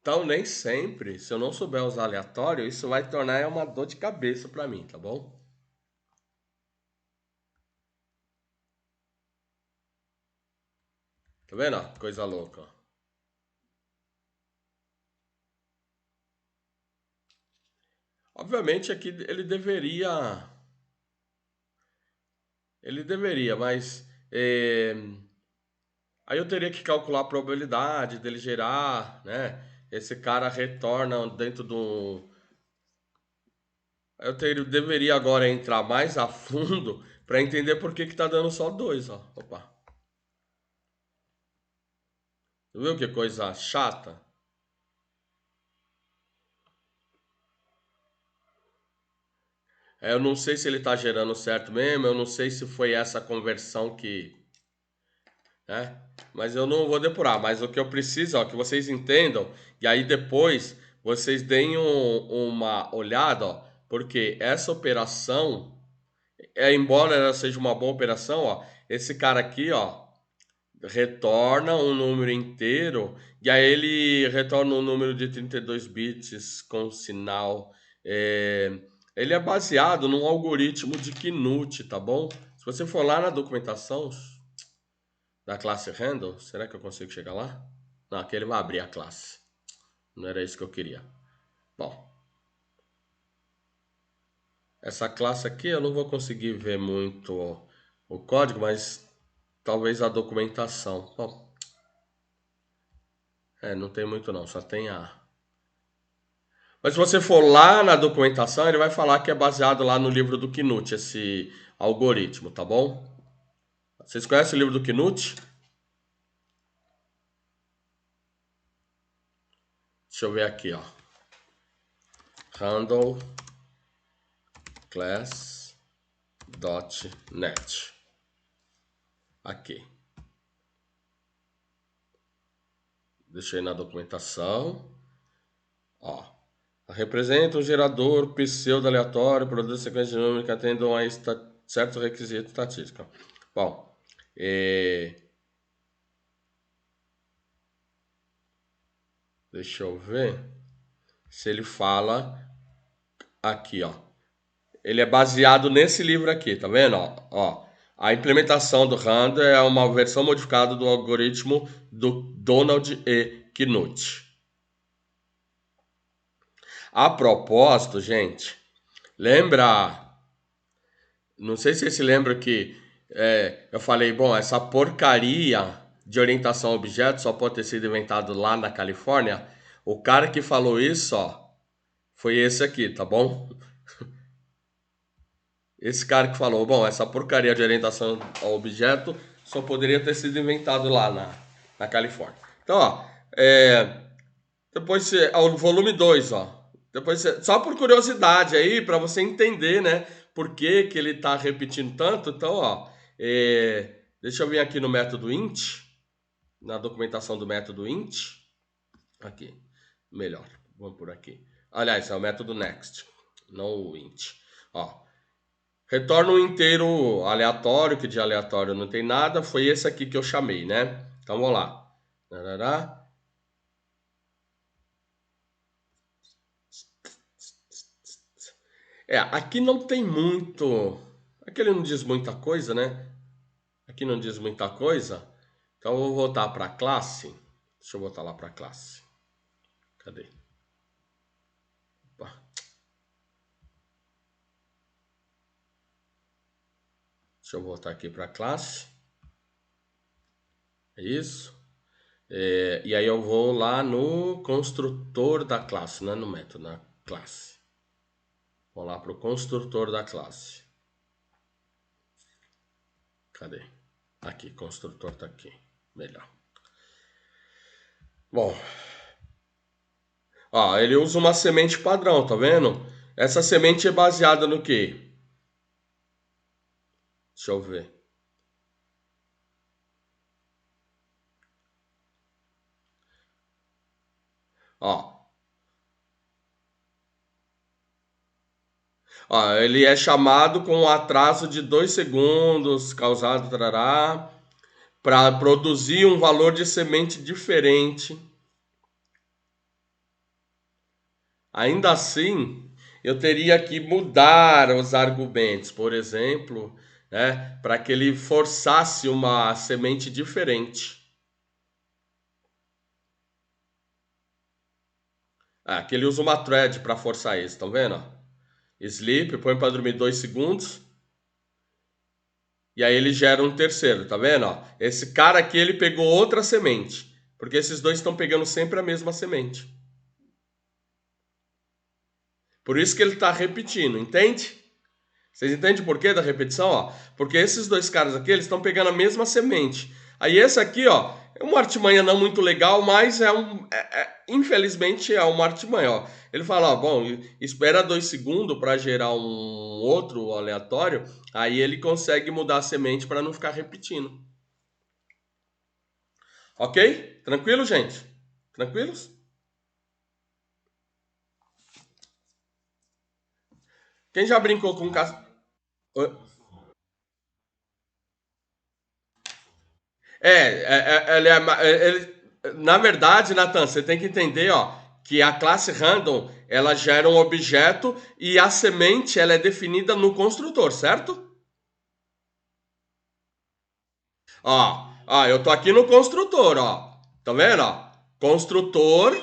Então, nem sempre, se eu não souber usar aleatório, isso vai tornar uma dor de cabeça para mim, tá bom? Tá vendo? Ó? Coisa louca. Obviamente aqui ele deveria, mas aí eu teria que calcular a probabilidade dele gerar, né? Esse cara retorna dentro do. Deveria agora entrar mais a fundo para entender por que tá dando só 2, ó. Opa. Viu que coisa chata? Eu não sei se ele está gerando certo mesmo, eu não sei se foi essa conversão que, né? Mas eu não vou depurar. Mas o que eu preciso, ó, que vocês entendam, e aí depois vocês deem uma olhada, ó, porque essa operação, embora ela seja uma boa operação, ó, esse cara aqui, ó, retorna um número inteiro, e aí ele retorna um número de 32 bits com sinal. é, Ele é baseado num algoritmo de Knut, tá bom? Se você for lá na documentação da classe handle, será que eu consigo chegar lá? Não, aqui ele vai abrir a classe. Não era isso que eu queria. Bom, essa classe aqui eu não vou conseguir ver muito o código, mas talvez a documentação. Bom, não tem muito não, só tem a. Mas se você for lá na documentação, ele vai falar que é baseado lá no livro do Knut, esse algoritmo, tá bom? Vocês conhecem o livro do Knut? Deixa eu ver aqui, ó. Handle class.net. Aqui. Deixei na documentação. Ó. Representa um gerador pseudo-aleatório, produz sequência de números que atendam a certo requisito estatístico. Bom, deixa eu ver se ele fala aqui, ó. Ele é baseado nesse livro aqui, tá vendo? Ó, a implementação do Handle é uma versão modificada do algoritmo do Donald E. Knut. A propósito, gente, lembra? Não sei se vocês se lembram que eu falei, bom, essa porcaria de orientação a objetos só pode ter sido inventado lá na Califórnia. O cara que falou isso, ó, foi esse aqui, tá bom? Esse cara que falou, bom, essa porcaria de orientação ao objeto só poderia ter sido inventado lá na Califórnia. Então, ó, depois o volume 2, ó. Depois só por curiosidade aí, para você entender, né, por que que ele tá repetindo tanto. Então, ó, deixa eu vir aqui no método int, na documentação do método int. Aqui, melhor, vamos por aqui. Aliás, é o método next, não o int. Ó, retorna um inteiro aleatório, que de aleatório não tem nada. Foi esse aqui que eu chamei, né? Então, vamos lá. Aqui não tem muito. Aqui ele não diz muita coisa, né? Aqui não diz muita coisa. Então, eu vou voltar para a classe. Deixa eu voltar lá para a classe. Cadê? Opa. Deixa eu voltar aqui para a classe. É isso. E aí eu vou lá no construtor da classe, não é no método, na classe. Vou lá para o construtor da classe. Cadê? Aqui, construtor tá aqui. Melhor. Bom. Ó, ele usa uma semente padrão, tá vendo? Essa semente é baseada no quê? Deixa eu ver. Ó, ele é chamado com um atraso de 2 segundos, causado para produzir um valor de semente diferente. Ainda assim, eu teria que mudar os argumentos, por exemplo, né, para que ele forçasse uma semente diferente. Aqui ele usa uma thread para forçar isso, estão vendo? Sleep, põe para dormir 2 segundos. E aí ele gera um terceiro, tá vendo? Esse cara aqui ele pegou outra semente. Porque esses dois estão pegando sempre a mesma semente. Por isso que ele está repetindo, entende? Vocês entendem por quê da repetição? Porque esses dois caras aqui, eles estão pegando a mesma semente. Aí esse aqui, É uma artimanha não muito legal, mas infelizmente é uma artimanha. Ó. Ele fala, ó, bom, espera 2 segundos para gerar um outro aleatório, aí ele consegue mudar a semente para não ficar repetindo. Ok? Tranquilo, gente? Tranquilos? Quem já brincou com na verdade, Nathan, você tem que entender, ó, que a classe random ela gera um objeto e a semente ela é definida no construtor, certo? Eu tô aqui no construtor, ó. Tá vendo, ó? Construtor.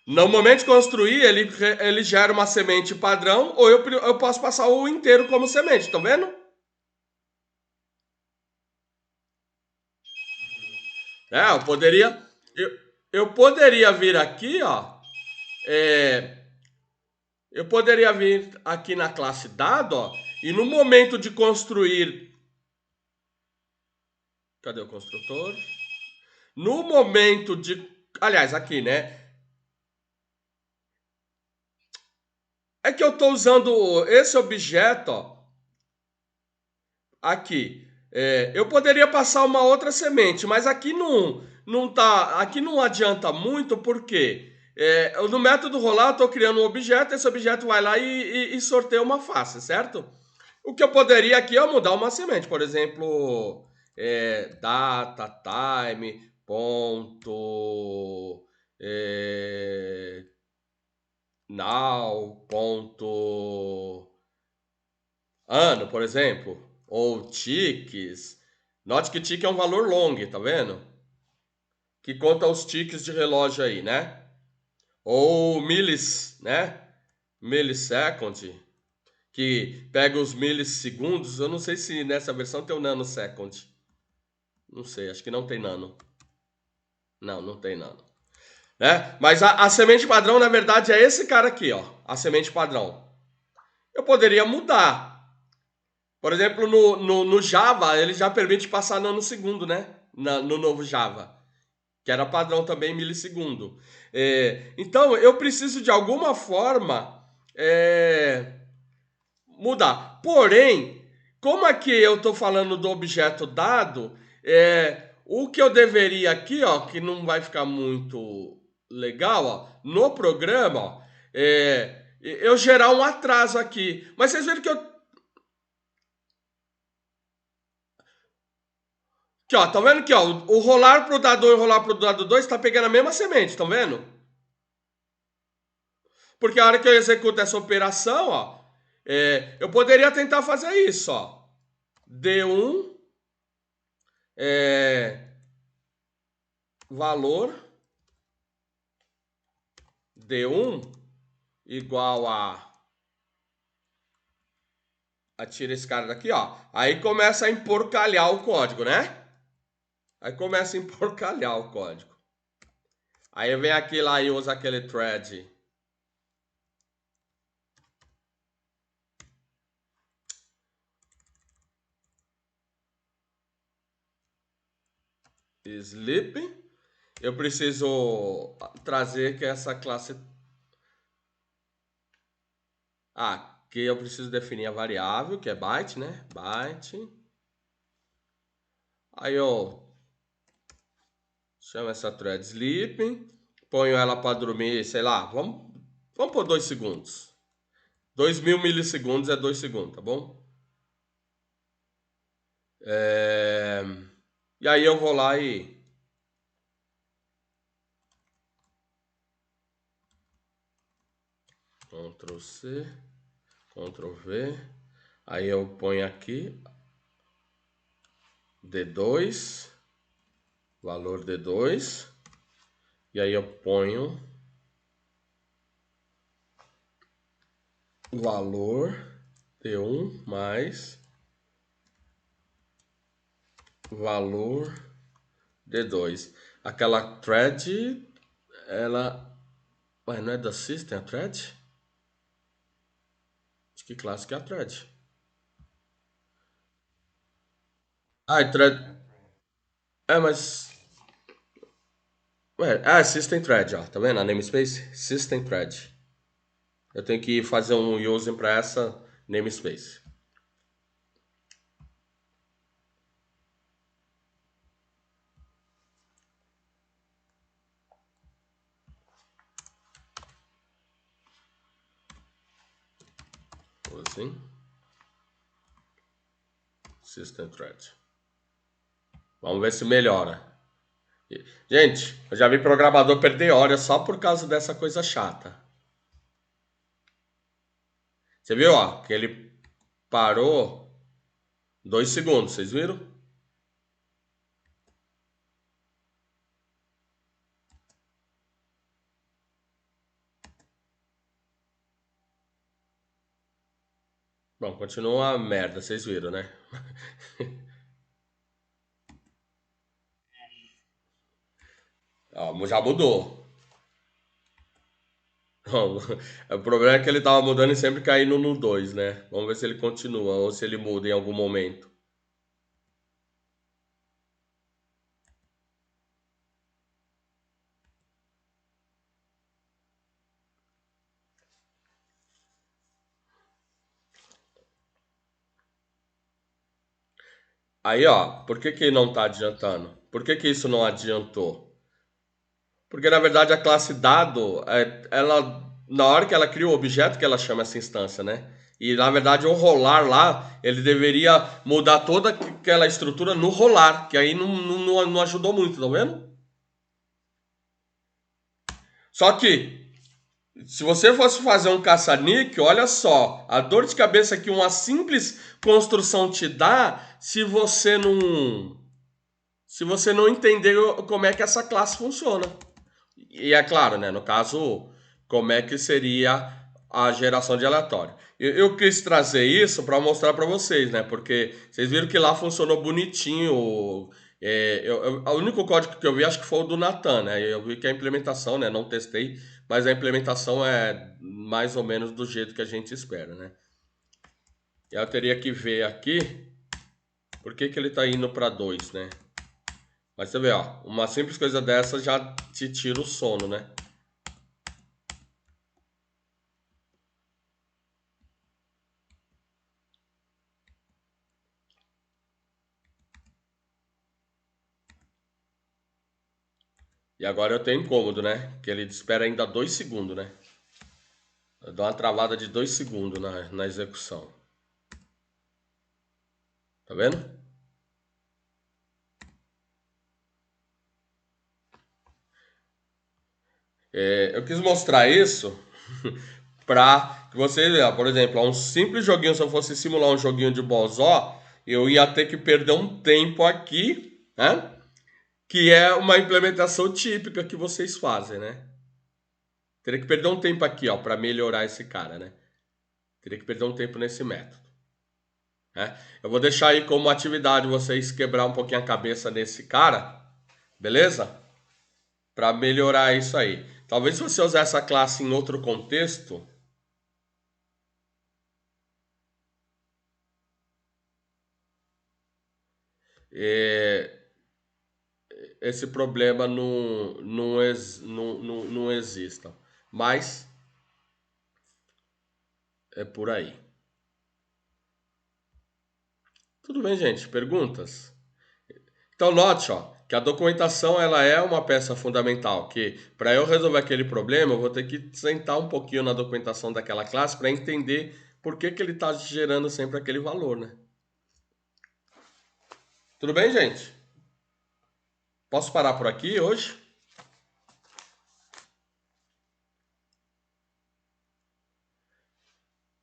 No momento de construir, ele gera uma semente padrão ou eu posso passar o inteiro como semente, tá vendo? Eu poderia. Eu, eu poderia vir aqui, ó. é, eu poderia vir aqui na classe dado, ó, e no momento de construir. Cadê o construtor? No momento de. Aliás, aqui, né? É que eu estou usando esse objeto, ó, aqui. Eu poderia passar uma outra semente, mas aqui não tá. Aqui não adianta muito, porque no método rolar eu estou criando um objeto, esse objeto vai lá e sorteia uma face, certo? O que eu poderia aqui é mudar uma semente, por exemplo, data, time, ponto, now, ponto, ano, por exemplo, ou ticks. Note que tick é um valor long, tá vendo? Que conta os ticks de relógio aí, né? Ou millis, né? Millisecond, que pega os milissegundos. Eu não sei se nessa versão tem o nanosecond. Não sei, acho que não tem nano. Não, não tem nano. Né? Mas a semente padrão, na verdade, é esse cara aqui, ó. A semente padrão. Eu poderia mudar. Por exemplo, no Java, ele já permite passar nanosegundo, né? No novo Java. Que era padrão também milissegundo. Então, eu preciso de alguma forma mudar. Porém, como aqui eu estou falando do objeto dado, o que eu deveria aqui, ó, que não vai ficar muito legal, ó, no programa, ó, eu gerar um atraso aqui. Mas vocês viram que eu. Aqui, ó, tá vendo aqui, ó, o rolar pro dado 1 e o rolar pro dado 2 tá pegando a mesma semente, estão vendo? Porque a hora que eu executo essa operação, ó, eu poderia tentar fazer isso, ó. D1 valor D1 igual a tira esse cara daqui, ó. Aí começa a emporcalhar o código, né? Aí começa a emporcalhar o código. Aí vem aqui lá e usa aquele thread sleep. Eu preciso trazer que essa classe. Aqui eu preciso definir a variável, que é byte, né? Byte. Aí eu chamo essa thread sleeping, ponho ela para dormir, sei lá, vamos por 2 segundos. 2000 milissegundos é 2 segundos, tá bom? É... E aí eu vou lá e Ctrl C, Ctrl V. Aí eu ponho aqui D2, valor D2. E aí eu ponho valor D1 mais valor D2. Aquela thread, ela. Ué, não é da System a thread? Acho que classe que é a thread. Ah, thread. Mas. System Thread, ó. Tá vendo? A namespace? System Thread. Eu tenho que fazer um using para essa namespace. Assim. System Thread. Vamos ver se melhora. Gente, eu já vi programador perder horas só por causa dessa coisa chata. Você viu, ó, que ele parou 2 segundos, vocês viram? Bom, continua uma merda, vocês viram, né? Ó, já mudou. Bom, o problema é que ele tava mudando e sempre caindo no 2, né? Vamos ver se ele continua ou se ele muda em algum momento. Aí, ó, por que que não tá adiantando? Por que que isso não adiantou? Porque na verdade a classe dado, ela na hora que ela cria o objeto que ela chama essa instância, né? E na verdade o rolar lá, ele deveria mudar toda aquela estrutura no rolar, que aí não ajudou muito, tá vendo? Só que se você fosse fazer um caça-níquel, olha só, a dor de cabeça que uma simples construção te dá se você não entender como é que essa classe funciona. E é claro, né, no caso, como é que seria a geração de aleatório. Eu quis trazer isso para mostrar para vocês, né? Porque vocês viram que lá funcionou bonitinho. O único código que eu vi acho que foi o do Natan, né? Eu vi que a implementação, né? Não testei, mas a implementação é mais ou menos do jeito que a gente espera, né? Eu teria que ver aqui por que que ele está indo para 2, né? Mas você vê, ó, uma simples coisa dessa já te tira o sono, né? E agora eu tenho incômodo, né? Que ele espera ainda 2 segundos, né? Dá uma travada de 2 segundos na execução. Tá vendo? Eu quis mostrar isso pra que você, por exemplo, um simples joguinho, se eu fosse simular um joguinho de Bozó, eu ia ter que perder um tempo aqui, né? Que é uma implementação típica que vocês fazem, né? Teria que perder um tempo aqui, ó, para melhorar esse cara, né? Teria que perder um tempo nesse método. Né? Eu vou deixar aí como atividade vocês quebrar um pouquinho a cabeça nesse cara, beleza? Para melhorar isso aí. Talvez se você usar essa classe em outro contexto, é, esse problema não exista. Mas é por aí. Tudo bem, gente? Perguntas? Então note, ó, que a documentação ela é uma peça fundamental, que para eu resolver aquele problema, eu vou ter que sentar um pouquinho na documentação daquela classe para entender por que que ele está gerando sempre aquele valor, né? Tudo bem, gente? Posso parar por aqui hoje?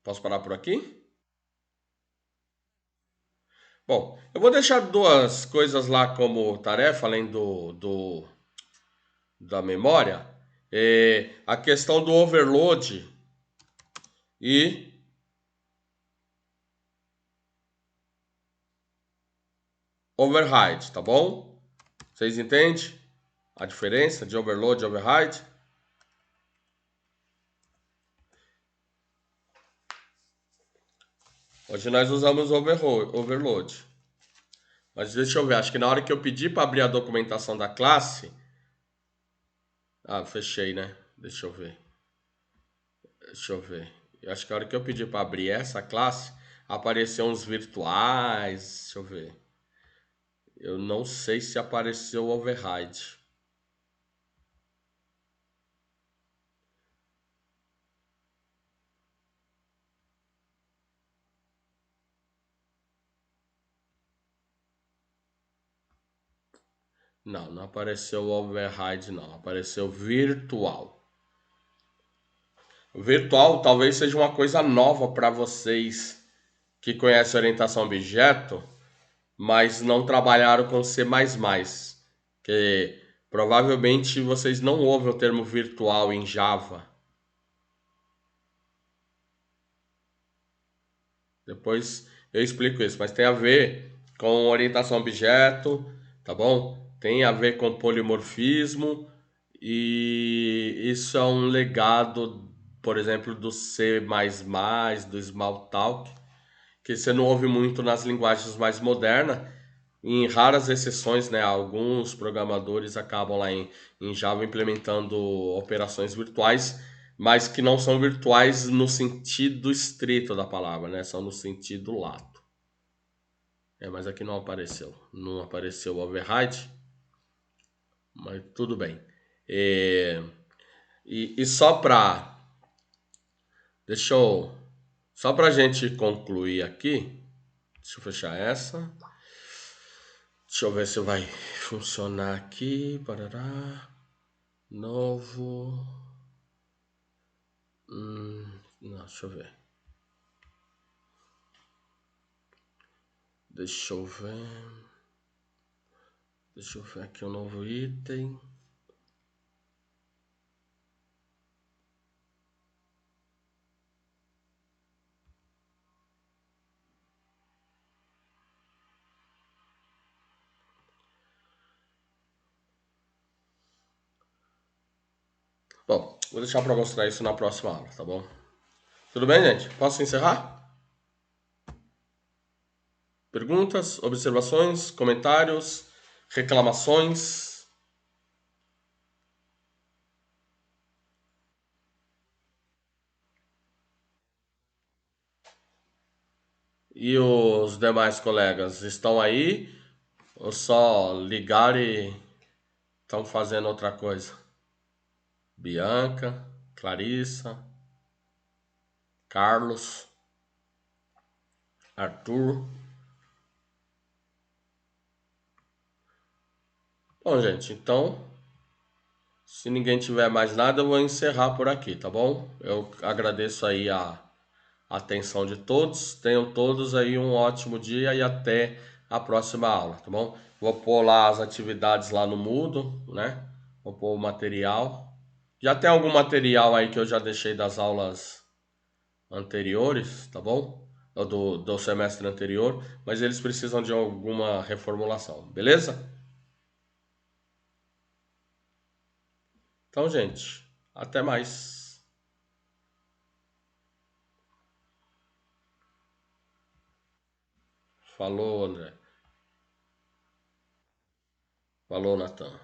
Posso parar por aqui? Bom, eu vou deixar duas coisas lá como tarefa, além da memória. A questão do overload e override, tá bom? Vocês entendem a diferença de overload e override? Hoje nós usamos overload. Mas deixa eu ver, acho que na hora que eu pedi para abrir a documentação da classe, Ah, fechei, né? Deixa eu ver. Deixa eu ver. Eu acho que a hora que eu pedi para abrir essa classe, apareceu uns virtuais. Deixa eu ver. Eu não sei se apareceu o override. Não, não apareceu o override, não. Apareceu virtual. O virtual talvez seja uma coisa nova para vocês que conhecem orientação a objeto, mas não trabalharam com C++, que provavelmente vocês não ouvem o termo virtual em Java. Depois eu explico isso, mas tem a ver com orientação a objeto, tá bom? Tem a ver com polimorfismo e isso é um legado, por exemplo, do C++, do Smalltalk, que você não ouve muito nas linguagens mais modernas. Em raras exceções, né, alguns programadores acabam lá em Java implementando operações virtuais, mas que não são virtuais no sentido estrito da palavra, né? São no sentido lato. Mas aqui não apareceu. Não apareceu o override, mas tudo bem. É, e só para. Deixa eu. Só para a gente concluir aqui. Deixa eu fechar essa. Deixa eu ver se vai funcionar aqui. Parará. Novo. Não, deixa eu ver. Deixa eu ver. Deixa eu ver aqui um novo item. Bom, vou deixar para mostrar isso na próxima aula, tá bom? Tudo bem, gente? Posso encerrar? Perguntas, observações, comentários, reclamações? E os demais colegas estão aí ou só ligaram e estão fazendo outra coisa? Bianca, Clarissa, Carlos, Arthur. Bom, gente, então, se ninguém tiver mais nada, eu vou encerrar por aqui, tá bom? Eu agradeço aí a atenção de todos. Tenham todos aí um ótimo dia e até a próxima aula, tá bom? Vou pôr lá as atividades lá no Moodle, né? Vou pôr o material. Já tem algum material aí que eu já deixei das aulas anteriores, tá bom? Do semestre anterior, mas eles precisam de alguma reformulação, beleza? Então, gente, até mais. Falou, André. Falou, Natan.